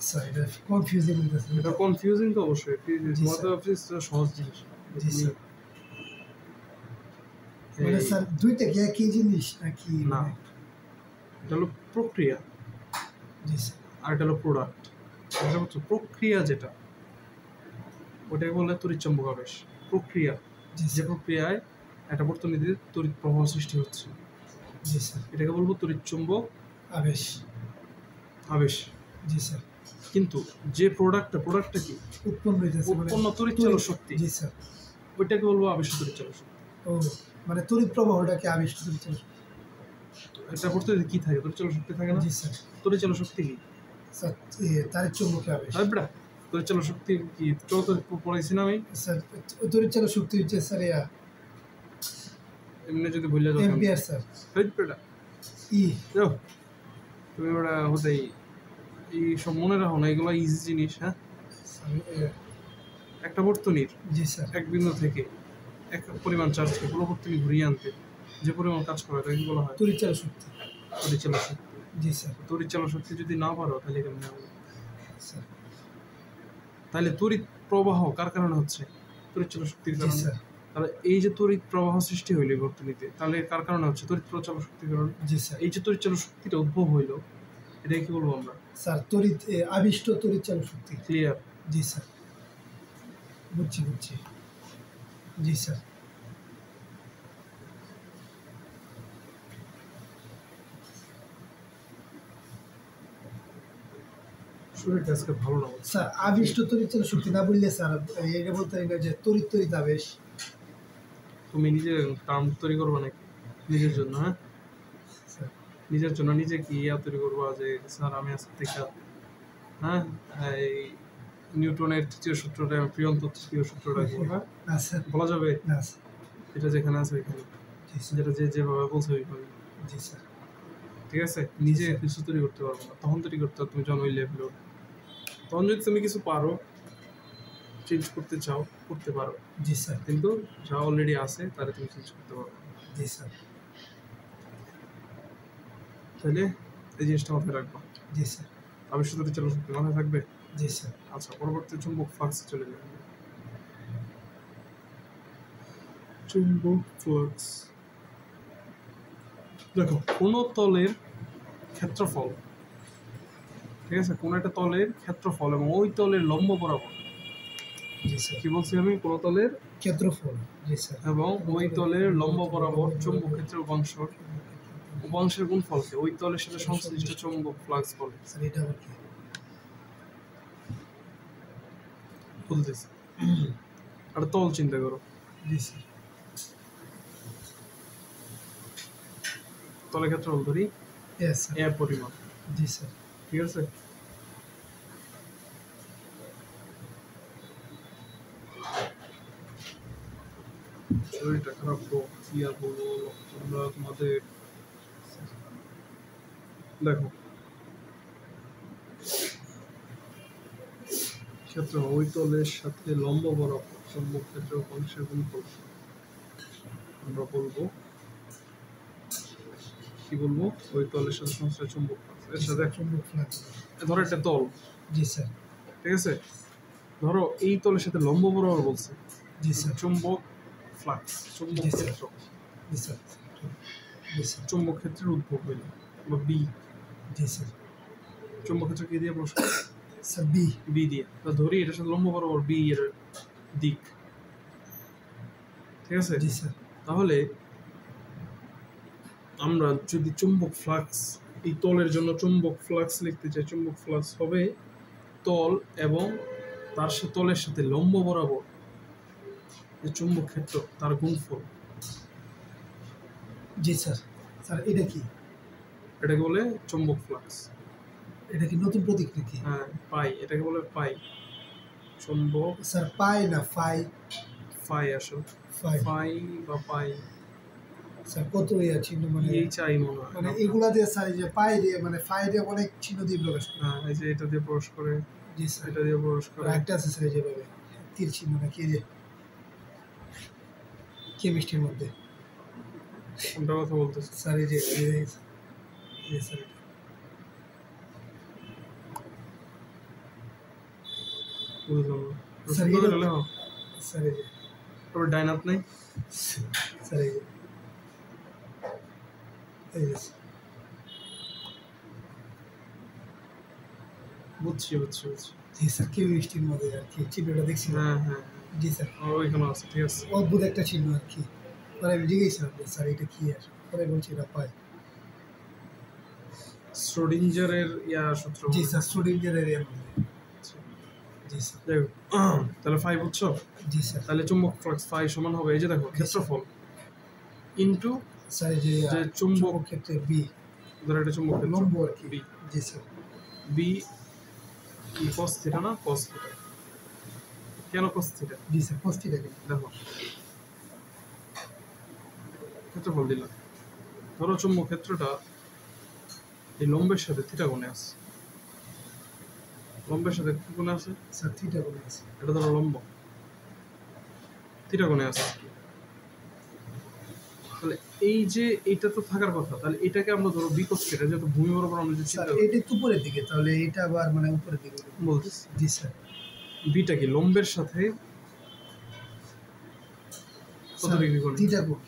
স্যার এটা কনফিউজিং হইতাছে। এটা কনফিউজিং তো অবশ্যই, জি, তোমাদের স্যার। সহজ জিনিস। জি স্যার। মানে এই স্যার দুইটা কি একই জিনিস নাকি? না, মানে এটা হলো প্রক্রিয়া জি স্যার। আর এটা হলো প্রোডাক্ট। এটা হচ্ছে প্রক্রিয়া, যেটা ওটাকে বলে তড়িৎ চৌম্বক আবেশ। প্রক্রিয়া, জি যে স্যার। প্রক্রিয়ায় একটা বর্তনীতে তড়িৎ প্রবাহ সৃষ্টি হচ্ছে, জি স্যার। এটাকে বলবো তড়িৎ চৌম্বক আবেশ। আবেশ। জি স্যার। কিন্তু যে প্রোডাক্টটা কি, উৎপন্ন হইতেছে মানে উৎপন্ন তড়িৎ চালক শক্তি, জি স্যার। ওইটাকে বলবো আবেশ তড়িৎ চালক শক্তি। ও মানে তড়িৎ প্রবাহটাকে আবেশ তড়িৎচালক শক্তি। একটা বর্তনীতে কি থাকে, তড়িৎ চালক শক্তি থাকে না? জি স্যার। তড়িৎ চালক শক্তি কি? স্যার তারের চৌম্বকীয় আবেশ। বেটা, তড়িৎ চালক শক্তি কি চলো তো পড়াইছি না আমি? স্যার তড়িৎচালক শক্তি হচ্ছে স্যার এমনি যদি ভুলে যাও এম্পিয়ার স্যার। বেটা, ই যাও তুমি ওটা হতেই এই সব মনে রাখো না, এগুলো ইজি জিনিস। হ্যাঁ, একটা বর্তনীর জি স্যার। এক বিন্দু থেকে এক পরিমাণ চার্জকে পুরো বর্তনী ঘুরিয়ে আনতে যে পরিমাণ কাজ করা হয় তাকে কি বলা হয়? তড়িৎচালক শক্তি। তড়িৎ চালক শক্তি। জি স্যার। তড়িৎ চালক শক্তি যদি না পারো তাহলে কেমন হবে? স্যার তাহলে তড়িৎ প্রবাহ কার কারণে হচ্ছে? তড়িৎ চালক শক্তির জি কারণে। স্যার। তাহলে এই যে তড়িৎ প্রবাহ সৃষ্টি হইলো এই বর্তনীতে, তাহলে কার কারণে হচ্ছে? তড়িৎ চালক শক্তির কারণে। জি স্যার। এই যে তড়িৎ চালক শক্তিটা উদ্ভব হইলো, এটাকে কি বলবো আমরা? স্যার আবিষ্ট তড়িৎচালক শক্তি। ক্লিয়ার? জি স্যার। বুঝছি। জি স্যার। শরীরটা আজকে ভালো না। স্যার আবিষ্ট তড়িৎচালক শক্তি না বললে স্যার এটা বলতে পারি না যে তড়িৎ আবেশ। তুমি নিজে টার্ম তৈরি করবা নাকি নিজের জন্য? হ্যাঁ, স্যার নিজের জন্য নিজে কি ইয়া তৈরি করবা যে স্যার আমি আজকে থেকে, হ্যাঁ, এই নিউটনের তৃতীয় সূত্রটা, প্রিয়ন্তর তৃতীয় সূত্রটা কি না স্যার। বলা যাবে? না স্যার। এটা যেখানে আছে ওইখানে, জি স্যার। যেটা যেভাবে বলছে ওইভাবে। জি স্যার। ঠিক আছে, নিজে কিছু তৈরি করতে পারবো না, তখন তৈরি করতে হবে তুমি যখন ওই লেভেল। তখন যদি তুমি কিছু পারো, চেঞ্জ করতে চাও, করতে পারো, জি স্যার। কিন্তু যা অলরেডি আছে তারা তুমি চেঞ্জ করতে পারো। জি স্যার। তাহলে এই জিনিসটা মাথায় রাখবা। জি স্যার। আবিষ্কার চালক শক্তি মাথায় থাকবে। জি স্যার। আচ্ছা, পরবর্তী চুম্বক ফ্লাক্স চলে যাবে। চুম্বক ফ্লাক্স, দেখো কোন তলের ক্ষেত্রফল, ঠিক আছে, কোন একটা তলের ক্ষেত্রফল এবং ওই তলের লম্ব বরাবর, জি স্যার। কি বলছি আমি, কোন তলের ক্ষেত্রফল। জি স্যার। এবং ওই তলের লম্ব বরাবর চুম্বক ক্ষেত্রের উপাংশের গুণফলকে ওই তলের সাথে সংশ্লিষ্ট চুম্বক ফ্লাক্স বলে। স্যার এটা আবার কি? বলতেছি একটা তল চিন্তা করো। জি স্যার। তলের ক্ষেত্রফল ধরি ইয়েস স্যার। পরিমাণ, জি স্যার। ঠিক আছে। শরীরটা খারাপ তো কি আর বলবো, তোমরা তোমাদের দেখো ক্ষেত্র ওই তলের সাথে লম্ব বরাবর চুম্বক ক্ষেত্র উপাংশের গুণফল আমরা বলবো, কি বলবো, ওই তলের সাথে সংশ্লিষ্ট চুম্বক এর সাথে চুম্বক ফ্লাক্স। ধরো একটা তল, জি স্যার। ঠিক আছে, ধরো এই তলের সাথে লম্ব বরাবর বলছে জি স্যার। চুম্বক ফ্লাক্স, চুম্বক জি স্যার। ক্ষেত্র। জি স্যার। জি স্যার চুম্বক ক্ষেত্রের উদ্ভব হইল বা বি। জি স্যার চুম্বক ক্ষেত্র কি দিয়ে প্রশ্ন? স্যার বি বি দিয়ে। তো ধরি এটার সাথে লম্ব বরাবর বি এর দিক, ঠিক আছে? জি স্যার তাহলে আমরা যদি চুম্বক ফ্লাক্স, এই তলের জন্য চুম্বক ফ্লাক্স লিখতে চাই, চুম্বক ফ্লাক্স হবে তল এবং তার সাথে তলের সাথে লম্ব বরাবর যে চুম্বক ক্ষেত্র তার গুণফল। জি স্যার স্যার এটা কি এটাকে বলে চুম্বক ফ্লাক্স। এটা কি নতুন প্রতীক নাকি হ্যাঁ, পাই, এটাকে বলে পাই। চুম্বক স্যার পাই না ফাই ফাই আসলে ফাই ফাই বা পাই, স্যার কত ইয়া চিহ্ন মানে এই চাই মনে হয়। মানে এগুলা দিয়ে স্যার এই যে পাই দিয়ে মানে ফাই দিয়ে অনেক চিহ্ন দিয়ে প্রকাশ করে হ্যাঁ, এই যে এটা দিয়ে প্রবেশ করে, জি স্যার এটা দিয়ে প্রবেশ করে। একটা আছে স্যার এই যেভাবে তীর চিহ্ন নাকি এই যে কেমিস্ট্রির মধ্যে কোনটা কথা বলতেছে? স্যার এই যে স্যার বুঝলাম না। স্যার, সুন্দর এটা- করে লেখো। স্যার এই যে তারপর ডাইনাত নেই। স্যার এই যে এই যে বুঝছি বুঝছি বুঝছি। জি স্যার কেমিস্ট্রির মধ্যে আর কি চিহ্নটা দেখছি হ্যাঁ হ্যাঁ, জি স্যার ওইখানে আছে, ঠিক আছে। অদ্ভুত একটা চিহ্ন আর কি পরে আমি জিজ্ঞেসছিলাম যে, স্যার এটা কি আর পরে বলছি এটা পাই শ্রোডিঞ্জারের সূত্র। জি স্যার স্টুডেন্টের এরিয়ার মধ্যে জি স্যার যাই হোক, তাহলে ফাই বুঝছো? জি স্যার তাহলে চুম্বক ফ্লাক্স ফাই সমান হবে, এই যে দেখো ক্ষেত্রফল ইনটু স্যার এই যে যে চুম্বক, চুম্বক ক্ষেত্রে বি ধরো এটা চুম্বক ক্ষেত্র লম্ব আর কি বি, জি স্যার বি কি cos থিটা না cos থিটা? কেন cos থিটা? জি স্যার কষ্টি দেখেন দেখো ক্ষেত্রফল দিলাম, ধরো চুম্বক ক্ষেত্রটা এই লম্বের সাথে থিটা কোণে আছে, লম্বের সাথে কি কোণে আছে? স্যার থিটা বলে আছে এটা ধরো লম্ব, থিটা কোণে আছে। তাহলে এই যে এইটা তো থাকার কথা, তাহলে এটাকে আমরা ধরো বি cos থিটা, যেহেতু ভূমি বরাবর আমরা যে স্যার চিন্তা করি, এটা একটু উপরের দিকে তাহলে এটা আবার মানে উপরের দিকে বলতেছি জি স্যার বিটা কি লম্বের সাথে কত স্যার ডিগ্রি কোণে? থিটা কোণ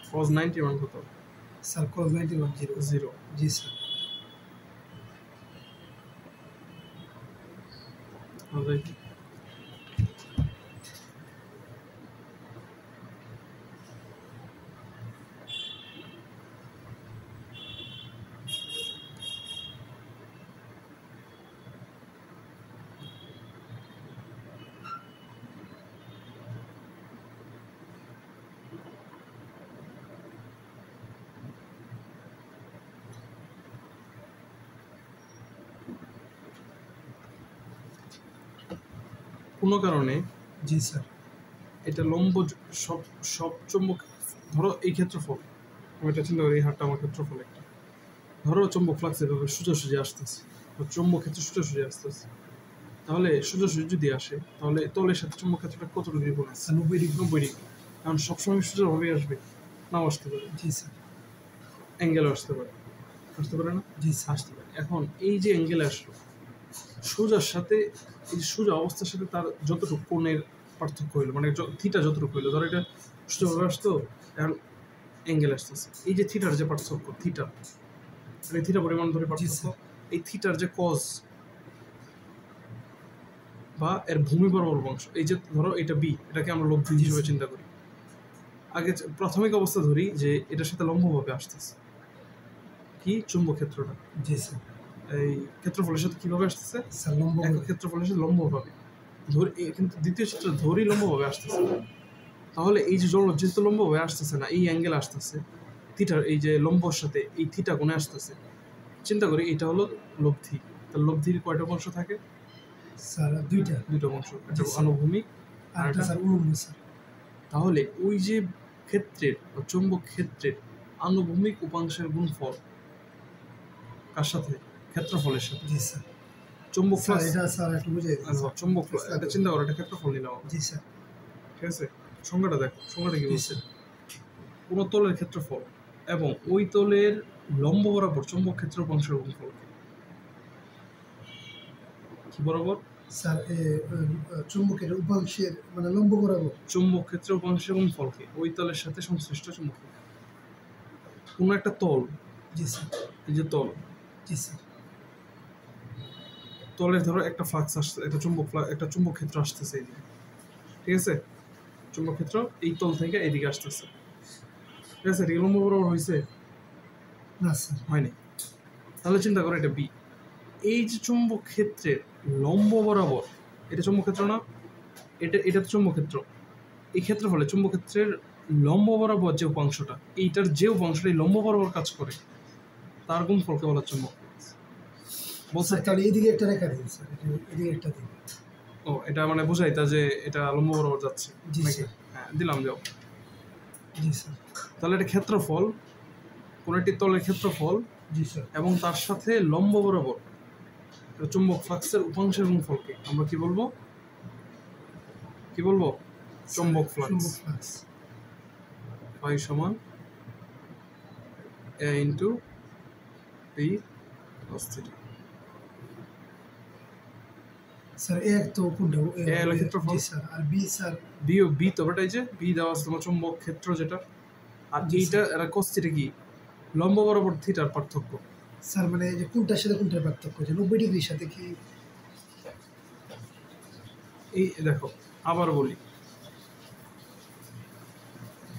cos 91 কত? Sir cos 91 0। জি স্যার আমাদের কোনো কারণে জি স্যার এটা লম্ব সব সব চুম্বক, ধরো এই ক্ষেত্রফল, আমি এটা চিন্তা করি এই হারটা আমার ক্ষেত্রফল একটা, ধরো চুম্বক ফ্লাক্স এভাবে সোজাসুজি আসতেছে, চুম্বক ক্ষেত্র সোজাসুজি আসতেছে, তাহলে সোজাসুজি যদি আসে তাহলে তলের সাথে চুম্বক ক্ষেত্রটা কত ডিগ্রি কোণ আছে? 90 ডিগ্রি 90 ডিগ্রি। কারণ সবসময় সোজাভাবেই আসবে, নাও আসতে পারে, জি স্যার অ্যাঙ্গেল আসতে পারে, আসতে পারে না? জি স্যার আসতে পারে। এখন এই যে অ্যাঙ্গেলে আসলো, সোজার সাথে এই যে সোজা অবস্থার সাথে তার যতটুকু কোণের পার্থক্য হইলো, মানে থিটা যতটুকু হইলো, ধরো এটা সোজাভাবে আসতো, এখন অ্যাঙ্গেল আসতেছে, এই যে থিটার যে পার্থক্য, থিটা মানে থিটা পরিমাণ ধরে পার্থক্য, স্যার। এই থিটার যে কজ বা এর ভূমি বরাবর অংশ, এই যে ধরো এটা বি, এটাকে আমরা লব্ধি জি, হিসেবে স্যার। চিন্তা করি। আগে প্রাথমিক অবস্থা ধরি যে এটার সাথে লম্বভাবে আসতেছে কি চুম্বক ক্ষেত্রটা, জি স্যার এই ক্ষেত্রফলের সাথে কিভাবে আসতেছে? স্যার লম্ব একক ক্ষেত্রফলের সাথে লম্বভাবে ধরি, কিন্তু দ্বিতীয় ক্ষেত্রে ধরি লম্বভাবে আসতেছে, তাহলে এই যে যেহেতু লম্বভাবে আসতেছে না, এই অ্যাঙ্গেল আসতেছে থিটার, এই যে লম্বর সাথে এই থিটা কোণে আসতেছে, চিন্তা করি এটা হলো লব্ধি, তার লব্ধির কয়টা অংশ থাকে? স্যার দুইটা দুটো অংশ, একটা জি, স্যার। আনুভূমিক আর আরেকটা একটা, স্যার উলম্ব স্যার তাহলে ওই যে ক্ষেত্রের বা চৌম্বক ক্ষেত্রের আনুভূমিক উপাংশের গুণফল কার সাথে? ক্ষেত্রফলের সাথে। জি স্যার চৌম্বক স্যার ফ্লাক্স, এটা স্যার একটু বুঝাই দিন স্যার। চৌম্বক এটা চিন্তা করো, এটা ক্ষেত্রফল নিলাম আমরা। জি স্যার ঠিক আছে, সংজ্ঞাটা দেখো, সংজ্ঞাটা কি জি বলছে? স্যার কোনো তলের ক্ষেত্রফল এবং ওই তলের লম্ব বরাবর চৌম্বক ক্ষেত্র উপাংশের গুণফল কি বরাবর? স্যার চুম্বকের উপাংশের মানে লম্ব বরাবর চৌম্বক ক্ষেত্রের উপাংশের গুণফলকে ওই তলের সাথে সংশ্লিষ্ট চুম্বক কোনো একটা তল, জি স্যার এই যে তল, জি স্যার তলের ধরো একটা ফ্লাক্স আসছে, একটা চুম্বক ক্ষেত্র আসতেছে এইদিকে, ঠিক আছে? চুম্বক ক্ষেত্র এই তল থেকে এইদিকে আসতেছে, ঠিক আছে? এটা লম্ব বরাবর হয়েছে? না স্যার হয়নি। তাহলে চিন্তা করো এটা বি। এই যে চুম্বক ক্ষেত্রের লম্ব বরাবর, এটা চুম্বক ক্ষেত্র না, এটা তো চুম্বক ক্ষেত্র, এই ক্ষেত্রফলে চুম্বক ক্ষেত্রের লম্ব বরাবর যে উপাংশটা, এইটার যে উপাংশটা এই লম্ব বরাবর কাজ করে তার গুণফলকে বলা চুম্বক বলছে। স্যার তাহলে এইদিকে একটা রেখা দিন স্যার, এদিকে একটা দিন। ও এটা মানে বুঝাইতা যে এটা লম্ব বরাবর যাচ্ছে জি নাকি? স্যার হ্যাঁ দিলাম, যাও। জি স্যার তাহলে এটা ক্ষেত্রফল, কোন একটি তলের ক্ষেত্রফল জি স্যার এবং তার সাথে লম্ব বরাবর চুম্বক ফ্লাক্সের উপাংশের গুণফলকে আমরা কি বলবো? কি বলবো? চুম্বক ফ্লাক্স। চুম্বক ফ্লাক্স ফাই সমান a into B cos theta. Sir এক তো কোনটা এ হলো ক্ষেত্রফল। জি স্যার আর বি স্যার বি তো এটাই যে বি দেওয়া আছে তোমার চুম্বক ক্ষেত্র যেটা, আর জি, এইটা এরা cos থিটা কি লম্ব বরাবর থিটার পার্থক্য। স্যার মানে এই যে কোনটার সাথে কোনটার পার্থক্য, যে 90 ডিগ্রির সাথে কি? এই দেখো আবার বলি,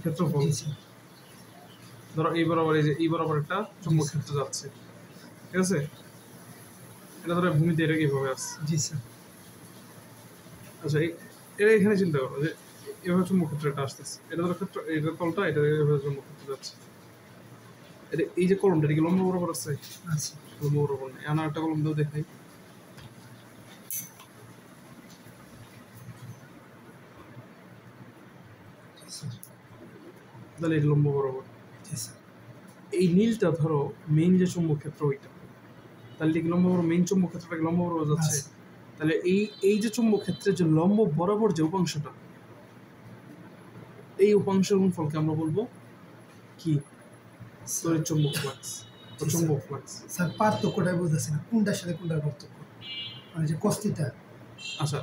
ক্ষেত্রফল জি স্যার ধরো এই বরাবর, এই যে এই বরাবর একটা চুম্বক ক্ষেত্র যাচ্ছে, ঠিক আছে? এটা ধরো ভূমিতে এটা কিভাবে আসছে? জি স্যার আচ্ছা এটা এখানে চিন্তা করো যে এভাবে চুম্বক ক্ষেত্রটা আসতেছে, এটা ধরো ক্ষেত্র, এটা তলটা, এটা এভাবে চুম্বক ক্ষেত্র যাচ্ছে, এটা এই যে কলমটা এটা কি লম্ব বরাবর আছে? আচ্ছা লম্ব বরাবর নেই। আনা একটা কলম দাও দেখাই। জি স্যার তাহলে এটা লম্ব বরাবর। জি স্যার এই নীলটা ধরো মেইন যে চুম্বক ক্ষেত্র ওইটা, তাহলে এটা কি লম্ব বরাবর, মেইন চুম্বক ক্ষেত্রটা কি লম্ব বরাবর যাচ্ছে? আচ্ছা। তাহলে এই যে চুম্বক ক্ষেত্রের যে লম্ব বরাবর যে উপাংশটা, এই উপাংশের গুণফলকে আমরা বলবো কি? তড়িৎ চুম্বক ফ্লাক্স বা চুম্বক ফ্লাক্স। স্যার পার্থক্যটাই বুঝতেছি না, কোনটার সাথে কোনটার পার্থক্য, মানে যে কস্তিটা। আচ্ছা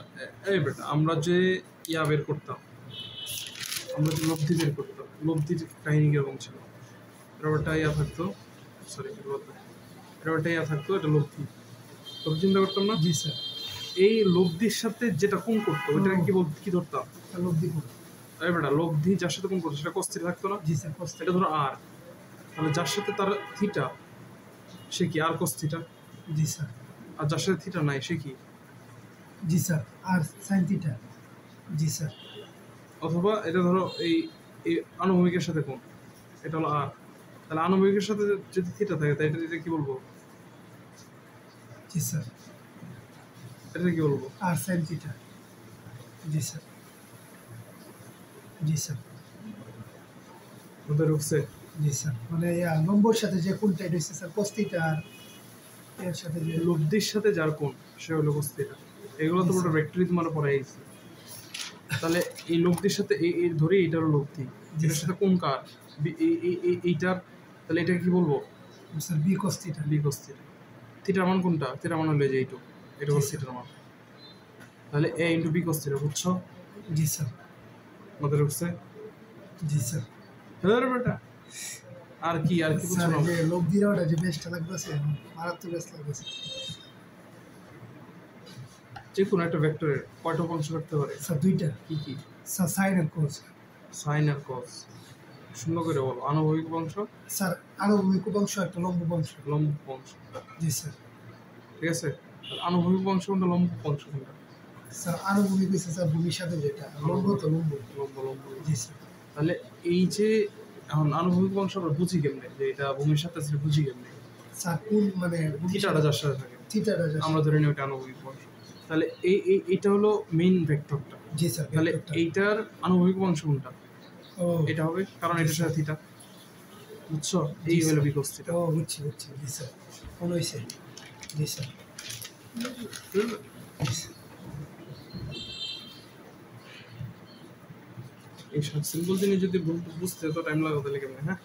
এই বেটা, আমরা যে ইয়া বের করতাম, আমরা যে লব্ধি বের করতাম, লব্ধির কাহিনী কিরকম ছিল? এটা একটা ইয়া থাকতো, সরি এটা একটা ইয়া থাকতো, এটা লব্ধি, তবে চিন্তা করতাম না। জি স্যার এই লব্ধির সাথে যেটা কোণ করতো ওইটাকে কি কি ধরতাম? লব্ধি কোণ। এই বেটা লব্ধি যার সাথে কোণ করতো সেটা কস্থির থাকতো না? জি স্যার কস্তি। এটা ধরো আর, তাহলে যার সাথে তার থিটা সে কি আর cos থিটা, জি স্যার আর যার সাথে থিটা নাই সে কি? জি স্যার আর সাইন থিটা। জি স্যার অথবা এটা ধরো এই এই আনুভূমিকের সাথে কোণ, এটা হলো আর, তাহলে আনুভূমিকের সাথে যদি থিটা থাকে তাই এটা কি বলবো? জি স্যার এটা কি বলবো? আর সাইন থিটা। জি স্যার জি স্যার ওদের ঢুকছে? জি স্যার মানে নম্বর সাথে যে কোনটা এটা হচ্ছে স্যার কস্তিটা, আর এর সাথে যে লব্ধির সাথে যার কোণ সে হলো cos থিটা। এগুলো তো ওটা ভেক্টর তোমার পড়াই আইছে। তাহলে এই লব্ধির সাথে এই ধরে এইটা হলো লব্ধি, এটার সাথে কোণ কার? এইটার, তাহলে এটা কি বলবো? Sir B cos theta. B cos theta. থিটার মান কোনটা? থিটার মান হলো এই যে এইটুকু, এটা হলো জি, স্যার। থিটার মান। তাহলে a into B cos theta, বুঝছো? জি স্যার আমাদের ঢুকছে? জি স্যার হ্যাঁ বেটা, আর কি বুঝছো স্যার না? যে লব্ধিরা ওটা যে বেস্টটা লাগতেছে, মারাত্মক বেস্ট লাগতেছে। যে কোনো একটা ভেক্টরের কয়টা উপাংশ থাকতে পারে? স্যার দুইটা। কি কি? স্যার সাইন আর কোস। সাইন আর cos। সুন্দর করে বলো। আনুভূমিক উপাংশ, স্যার আনুভূমিক উপাংশ একটা লম্ব উপাংশ। লম্ব উপাংশ, জি স্যার ঠিক আছে? তাহলে আনুভূমিক উপাংশ কোনটা, লম্ব উপাংশ কোনটা? স্যার আনুভূমিক হচ্ছে স্যার ভূমির সাথে যেটা লম্ব, তো লম্ব। লম্ব। জি স্যার তাহলে এই যে এখন আনুভূমিক উপাংশ আমরা বুঝি কেমনে যে এটা ভূমির সাথে আছে, বুঝি কেমনে? স্যার কোন মানে থিটাটা যার সাথে থাকে থিটাটা আমরা ধরে নিই ওটা আনুভূমিক উপাংশ। তাহলে এইটা হলো মেইন ভেক্টরটা। জি স্যার তাহলে ভেক্টরটা। এইটার আনুভূমিক উপাংশ কোনটা? ও এটা হবে, কারণ এটার সাথে থিটা, বুঝছো? এই জি, হলো স্যার। B cos theta. ও বুঝছি জি স্যার কোন হয়েছে। জি স্যার জি স্যার এই সিম্পল জিনিস যদি বুঝতে তো টাইম লাগাতে তাহলে কেমনে? হ্যাঁ,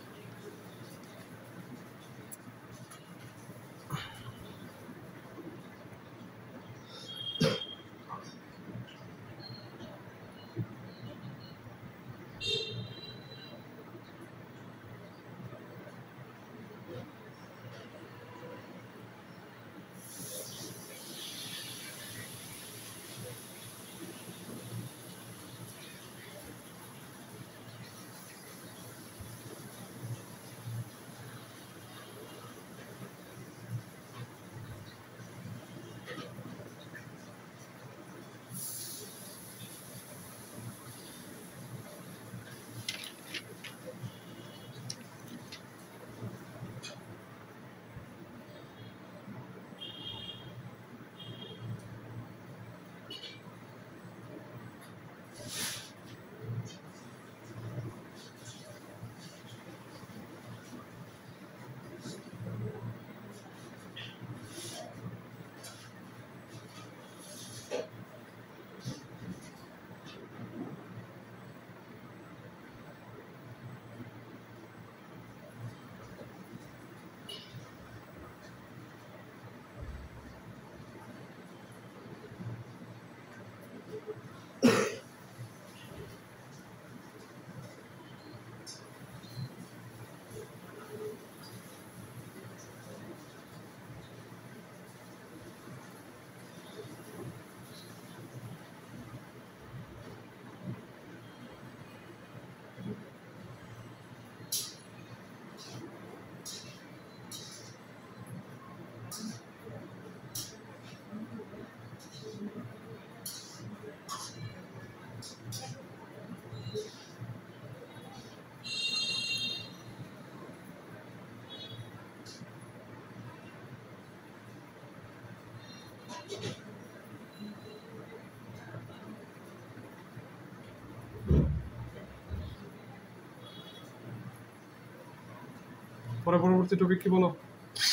পরবর্তী টপিক কি বলো?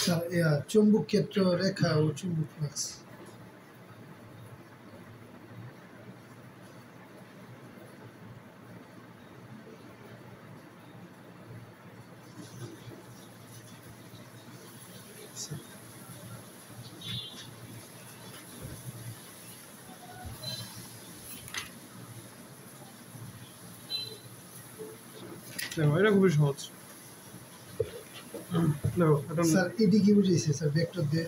স্যার চুম্বক ক্ষেত্র রেখা ও চুম্বক ফ্লাক্স। দেখো এটা খুবই সহজ। দেখো এটা স্যার এটি কি বুঝাইছে স্যার ভেক্টর দিয়ে?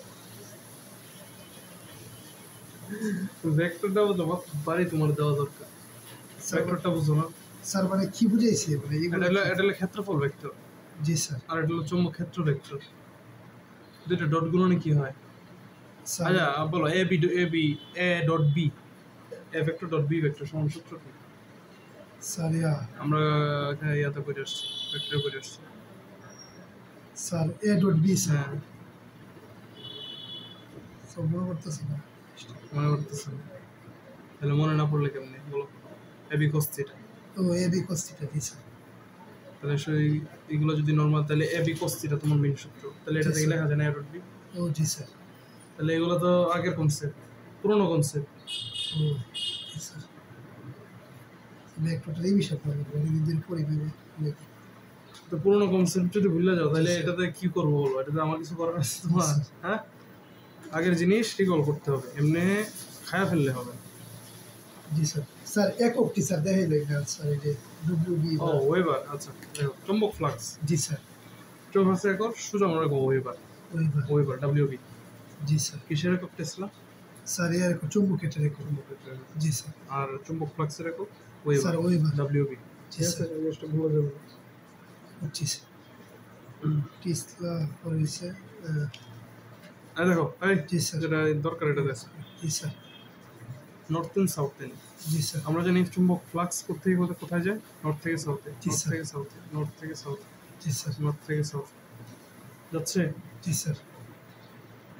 ভেক্টরটাও দেওয়া বাড়ি তোমার দেওয়া দরকার। ভেক্টরটা বুঝো না? স্যার মানে কি বুঝাইছে মানে এটা হলো ক্ষেত্রফল ভেক্টর। জি স্যার। আর এটা হলো চৌম্বক ক্ষেত্র ভেক্টর। দুটো ডট গুণনে কি হয়? স্যার আচ্ছা বলো A dot B, A vector dot B vector সমান সূত্র কি? স্যার আমরা এখানে ইয়াতে করে আসছি, ভেক্টর করে আসছি। Sir A dot B sir. হ্যাঁ, সব মনে করতেছে না। মনে করতেছে না? তাহলে মনে না পড়লে কেমনে বলো? A B cos theta. ও এ বি cos থিটা জি স্যার। তাহলে সেই এগুলো যদি নরমাল, তাহলে এ বি cos থিটা তোমার মেইন সূত্র। তাহলে এটা জি, থেকে স্যার। লেখা যায় না এ ডট বি। ও জি স্যার। তাহলে এগুলো তো আগের কনসেপ্ট, পুরোনো কনসেপ্ট। ও জি স্যার। ভেক্টরটার এই বিষয় পড়ে অনেকদিন পরে ভেবে লিখি। তো পুরোনো কনসেপ্ট যদি ভুলে যাও তাহলে জি, স্যার। এটাতে কি করবো বলো? এটাতে আমার কিছু করার আছে তোমার? স্যার। হ্যাঁ, আগের জিনিস রিকল করতে হবে, এমনি খায়া ফেললে হবে না। জি স্যার। স্যার এককটি স্যার দেখাইলেন না স্যার এই যে ডব্লিউবি। ও ওয়েবার, আচ্ছা দেখো চৌম্বক ফ্লাক্স জি স্যার। চৌম্বক একক সোজা মনে রাখো ওয়েবার। ওইবার। ওয়েবার ডব্লিউবি জি স্যার। কিসের একক? টেসলা। স্যার এর এক চুম্বক ক্ষেত্রের একক। চৌম্বক ক্ষেত্রের একক। জি স্যার। আর চৌম্বক ফ্লাক্সের একক স্যার ওয়েবার ওইবার। ডব্লিউবি। জি ঠিক আছে, স্যার। এই জিনিসটা ভুলে যাবে না। বুঝছি স্যার। টেসলা হয়েছে এই দেখো এই জি স্যার। যেটা দরকার এটা দেখো, জি sir. North end south end. জি স্যার। আমরা জানি চুম্বক ফ্লাক্স করতে গিয়ে কোথায় যায়? নর্থ থেকে সাউথে, জি, নর্থ স্যার। থেকে সাউথে, নর্থ থেকে সাউথে, জি স্যার। নর্থ থেকে সাউথ যাচ্ছে, জি স্যার।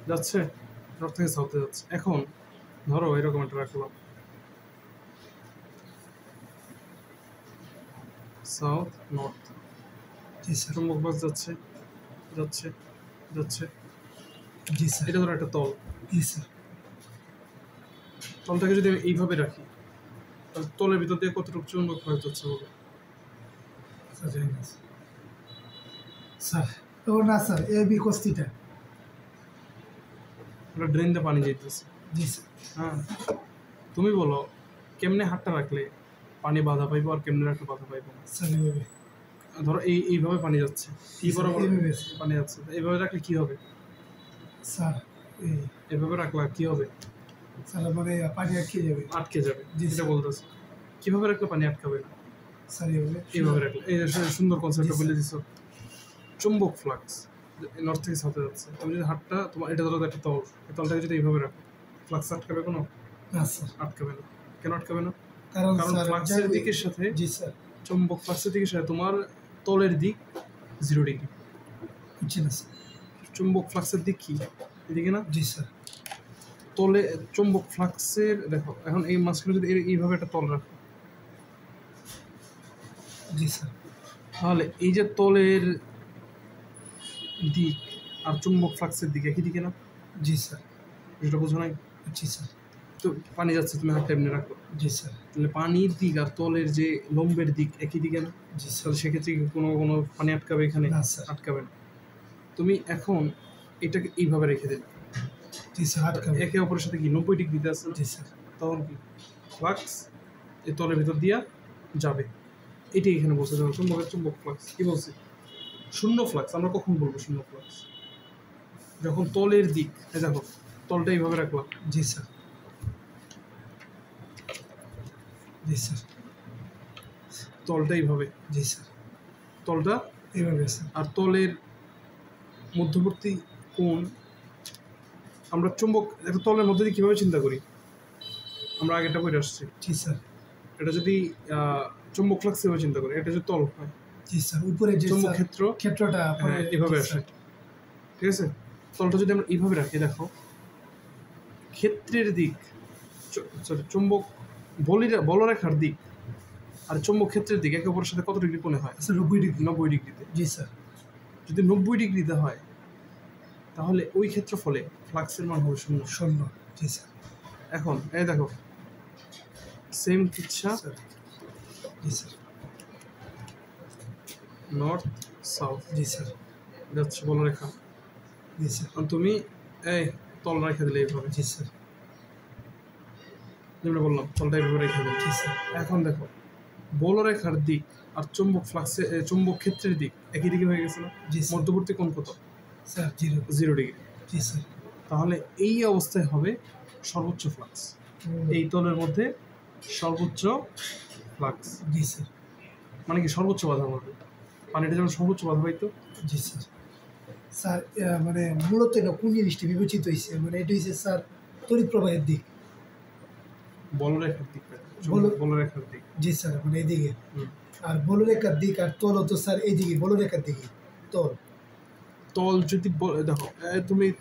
যাচ্ছে, নর্থ থেকে সাউথে যাচ্ছে। এখন ধরো এরকম একটা রাখলাম, সাউথ নর্থ, জি স্যার। চুম্বক ফ্লাক্স যাচ্ছে, যাচ্ছে, যাচ্ছে। জি স্যার। এটা ধরো একটা তল, জি স্যার। তলটাকে যদি আমি এইভাবে রাখি তাহলে তলের ভিতর দিয়ে কতটুকু চুম্বক ফ্লাক্স যাচ্ছে বলো? আচ্ছা যাই না স্যার ও না স্যার এ বি cos থিটা ওটা ড্রেন দিয়ে পানি যাইতেছে। জি স্যার হ্যাঁ, তুমি বলো কেমনে হাতটা রাখলে পানি বাধা পাইবো আর কেমনে রাখলে বাধা পাইবো না? স্যার এইভাবে ধরো এইভাবে পানি যাচ্ছে, এই বরাবর এইভাবে পানি যাচ্ছে, এইভাবে রাখলে কি হবে? স্যার এই এভাবে রাখলে কি হবে? স্যার মানে পানি আটকে যাবে আটকে যাবে। জি, যেটা বলতেছে কিভাবে রাখলে পানি আটকাবে না? স্যার এইভাবে এইভাবে রাখলে, এই যে সুন্দর কনসেপ্টটা জি, বলে স্যার। দিছো। চুম্বক ফ্লাক্স নর্থ থেকে সাউথে যাচ্ছে, তুমি যদি হাতটা তোমার এটা ধরো একটা তল, এই তলটাকে যদি এইভাবে রাখো, ফ্লাক্স আটকাবে কোনো? না স্যার আটকাবে না। কেন আটকাবে না? কারণ কারণ স্যার ফ্লাক্সের দিকের সাথে, জি স্যার চুম্বক ফ্লাক্সের দিকের সাথে তোমার তলের দিক 0 ডিগ্রি। বুঝছি না স্যার চুম্বক ফ্লাক্সের দিক কি এদিকে না? জি স্যার তলে চুম্বক ফ্লাক্সের দেখো, এখন এই মাঝখানে যদি এইভাবে একটা তল রাখো, জি স্যার তাহলে এই যে তলের দিক আর চুম্বক ফ্লাক্সের দিক একই দিকে না? জি স্যার যেটা বোঝো নাই? বুঝছি স্যার তো পানি যাচ্ছে, তুমি হাতটা এমনি রাখো, জি স্যার তাহলে পানির দিক আর তলের যে লম্বের দিক একই দিকে না? জি স্যার তাহলে সেক্ষেত্রে কি কোনো পানি আটকাবে এখানে? না স্যার আটকাবে না। তুমি এখন এটাকে এইভাবে রেখে দিলে, জি স্যার আটকাবে একে অপরের সাথে কি 90 ডিগ্রিতে আছে না? জি স্যার তখন কি ফ্লাক্স এই তলের ভিতর দিয়া যাবে। এটাই এখানে বলছে, যেমন চুম্বকের চুম্বক ফ্লাক্স কি বলছে? শূন্য ফ্লাক্স। আমরা কখন বলবো শূন্য ফ্লাক্স? যখন তলের দিক, এই দেখো তলটা এইভাবে রাখলাম, জি স্যার জি স্যার তলটা এইভাবে, জি স্যার তলটা এইভাবে স্যার আর তলের মধ্যবর্তী কোণ, আমরা চুম্বক একটা তলের মধ্যে দিয়ে কীভাবে চিন্তা করি? আমরা আগেরটা বইটা আসছি, জি স্যার এটা যদি চুম্বক ফ্লাক্স এভাবে চিন্তা করি, এটা যদি তল হয়, জি স্যার উপরে যে চুম্বক স্যার ক্ষেত্র ক্ষেত্রটা পরে এভাবে জি, আসে, স্যার। ঠিক আছে? তলটা যদি আমরা এইভাবে রাখি, দেখো ক্ষেত্রের দিক, সরি চুম্বক বলরেখার দিক আর চুম্বক ক্ষেত্রের দিক একে অপরের সাথে কত ডিগ্রি কোণে হয়? স্যার 90 ডিগ্রি 90 ডিগ্রিতে। জি স্যার যদি 90 ডিগ্রিতে হয় তাহলে ওই ক্ষেত্রফলে ফ্লাক্সের মান হবে 0। শূন্য জি স্যার এখন এই দেখো সেম ইচ্ছা, স্যার জি স্যার নর্থ সাউথ জি স্যার যাচ্ছে বলরেখা, জি স্যার আর তুমি এই তল রেখে দিলে এইভাবে, জি স্যার যেমন বললাম তলটা এইভাবে রেখে দিলে। জি স্যার এখন দেখো বলরেখার দিক আর চুম্বক ফ্লাক্সে চুম্বক ক্ষেত্রের দিক একই দিকে হয়ে গেছে না? জি স্যার মধ্যবর্তী কোণ কত? Sir 0 0 degree. জি স্যার তাহলে এই অবস্থায় হবে সর্বোচ্চ ফ্লাক্স, এই তলের মধ্যে সর্বোচ্চ ফ্লাক্স, জি স্যার মানে কি সর্বোচ্চ বাধা পাবে, পানিটা যেমন সর্বোচ্চ বাধা পাইতো। জি স্যার স্যার মানে মূলত এটা কোন জিনিসটা বিবেচিত হয়েছে মানে এটা হচ্ছে স্যার তড়িৎ প্রবাহের দিক বলরেখার দিক, বলরেখার দিক। জি স্যার মানে এইদিকে হুম। আর বলরেখার দিক আর তল তো স্যার এইদিকে বলরেখার দিকে তল তল যদি দেখো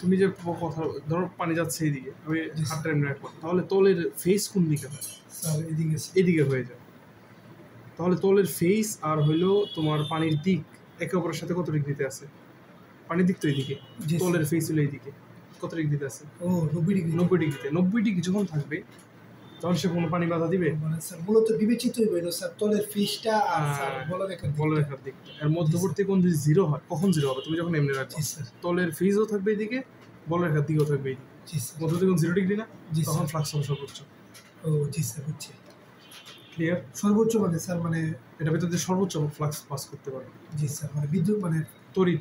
তুমি যে কথা ধরো পানি যাচ্ছে এইদিকে, আমি জি, স্যার। হাতটা এমনি রাখলাম, তাহলে তলের ফেস কোন দিকে হয়? স্যার এদিকে এদিকে হয়ে যায়। তাহলে তলের ফেস আর হইলো তোমার পানির দিক একে অপরের সাথে কত ডিগ্রিতে আছে? পানির দিক তো এইদিকে, জি, তলের ফেস হলো এইদিকে, কত ডিগ্রিতে আছে? ও 90 ডিগ্রি 90 ডিগ্রিতে। 90 ডিগ্রি যখন থাকবে তখন সে কোনো পানি বাধা দিবে? মানে স্যার মূলত বিবেচিত হইল স্যার তলের ফিসটা আর স্যার বলরেখার দিক বলরেখার দিক। এর মধ্যবর্তী কোণ যদি 0 হয়, কখন 0 হবে? তুমি যখন এমনি রাখবে, জি স্যার তলের ফেজও থাকবে এইদিকে, বলরেখার দিকও থাকবে এইদিকে, জি স্যার মধ্যবর্তী কোণ 0 ডিগ্রি না? জি, তখন স্যার। ফ্লাক্স হবে সর্বোচ্চ। ও জি স্যার বুঝছি ক্লিয়ার? সর্বোচ্চ মানে স্যার মানে এটা ভিতর দিয়ে সর্বোচ্চ ফ্লাক্স পাস করতে পারবে। জি স্যার মানে বিদ্যুৎ মানে তড়িৎ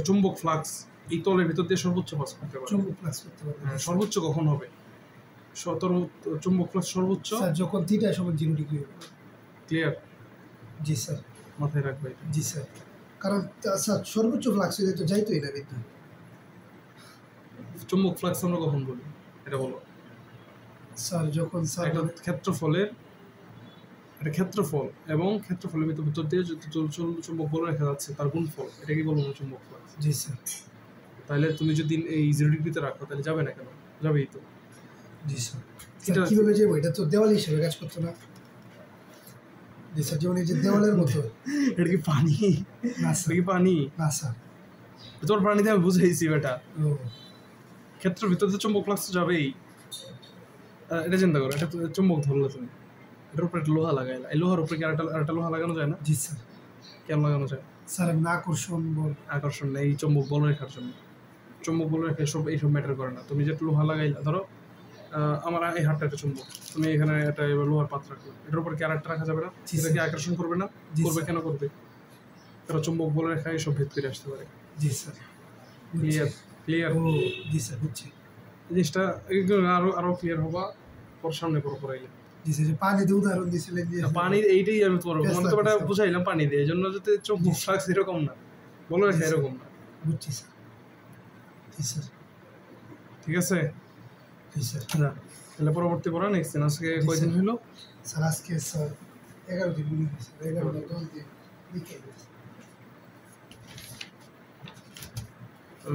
চুম্বক ফ্লাক্স এই তলের ভিতর দিয়ে সর্বোচ্চ পাস করতে পারবে। চুম্বক ফ্লাক্স করতে পারবে হ্যাঁ, সর্বোচ্চ কখন হবে? চুম্বক ফ্লাক্স সর্বোচ্চ স্যার যখন থিটা সমান 0 ডিগ্রি হবে ক্লিয়ার? জি স্যার মাথায় রাখবে এটা। জি স্যার কারণ স্যার সর্বোচ্চ ফ্লাক্স হলে তো যাইতোই না বিদ্যুৎ চুম্বক ফ্লাক্স আমরা কখন বলি এটা বলো? স্যার যখন স্যার একটা ক্ষেত্রফলের, একটা ক্ষেত্রফল এবং ক্ষেত্রফলের ভিতর দিয়ে যদি চুম্বক বল রেখা যাচ্ছে তার গুণফল, এটাকে বলবো না চুম্বক ফ্লাক্স। জি স্যার তাহলে তুমি যদি এই 0 ডিগ্রিতে রাখো তাহলে যাবে না কেন? যাবেই তো। জি স্যার এটা কীভাবে যাবো এটা তো দেওয়াল হিসেবে কাজ করতো না জি স্যার যেমন এই যে দেওয়ালের মতো এটা কি পানি? না এটা স্যার কি পানি? না স্যার তোর পানিতে আমি বুঝাইছি বেটা, ও ক্ষেত্রের ভিতর দিয়ে চুম্বক ফ্লাক্স যাবেই। এটা চিন্তা করো, এটা চুম্বক ধরলে তুমি, এটার উপরে একটা লোহা লাগাইলা, এই লোহার উপরে কি আরেকটা লোহা লাগানো যায় না? জি স্যার কেন লাগানো যায়? স্যার এমনি আকর্ষণ বল। আকর্ষণ নেই, এই চুম্বক বল রেখার জন্য। চুম্বক বল রেখা এইসব ম্যাটার করে না। তুমি যে লোহা লাগাইলা, ধরো আমার এই হাতটা একটা চুম্বক, তুমি এখানে একটা এবার লোহার পাত্র রাখলো, এটার উপর কি আরেকটা রাখা যাবে না? জি, এটা কি স্যার। আকর্ষণ করবে না? জি, করবে, স্যার। কেন করবে? কারণ চুম্বক বল রেখা এইসব ভেদ করে আসতে পারে। জি স্যার, ক্লিয়ার? ক্লিয়ার? ও জি স্যার, বুঝছি। জিনিসটা আরো ক্লিয়ার হবা পর সামনে পরে আইলে। জি স্যার, যে পানি দিয়ে উদাহরণ দিয়েছিলেন যে পানির এইটাই আমি তোমার Yes, মানে sir, তোমার yes, sir. বুঝাইলাম পানি দিয়ে, এই জন্য যাতে চুম্বক ফ্লাক্স এরকম না, বলো রেখা Yes, sir. এরকম না। বুঝছি স্যার। জি স্যার, ঠিক আছে? জি স্যার। তাহলে পরবর্তী পড়া নেক্সট দিন। আজকে জি, কয়দিন স্যার। হলো? স্যার আজকে স্যার 11 দিন মনে হয় স্যার, 11 না 10 দিন লিখে গেছে।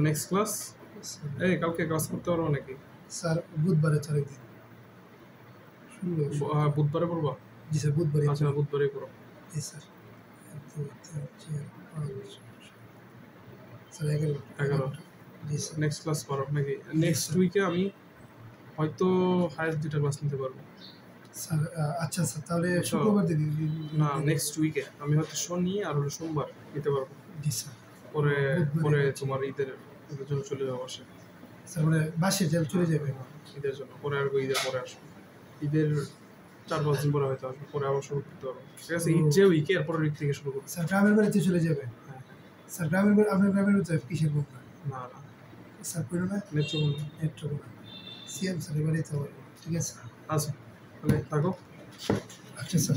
Next class? এই কালকে ক্লাস করতে পারবো নাকি? স্যার বুধবারে 4 দিন। 16 বুধবারে পড়বা? জি স্যার, বুধবারে। আচ্ছা, বুধবারে করো। জি স্যার। 1 2 3 4 5 স্যার 11 জি স্যার। নেক্সট ক্লাস পারো নাকি? Next sir. উইকে আমি হয়তো হায়েস্ট 2টা ক্লাস নিতে পারবো। স্যার আচ্ছা স্যার, তাহলে আচ্ছা। শুক্রবার দিন। না, নেক্সট উইকে আমি হয়তো শনি আর হলো সোমবার নিতে পারবো। জি স্যার। পরে বুধবারে পরে তোমার ঈদের জন্য চলে যাবো বাসে। স্যার মানে বাসে চলে যাবে। ঈদের জন্য পরে আর ঈদের পরে আসবো। ঈদের 4-5 দিন পরে হয়তো আসবো, পরে আবার শুরু করতে পারবো। ঠিক আছে? ঈদ যে উইকে এরপরের উইক থেকে শুরু করবো। স্যার গ্রামের বাড়িতে চলে যাবে। হ্যাঁ। স্যার গ্রামের বাড়ি, আপনার গ্রামের বাড়িতে কিসের বলতে না না, স্যার কইলো না নেত্রকোনা। নেত্রকোনা সিএম স্যার এবারেই তো ঠিক আছে। আচ্ছা, তাহলে থাকো। আচ্ছা স্যার।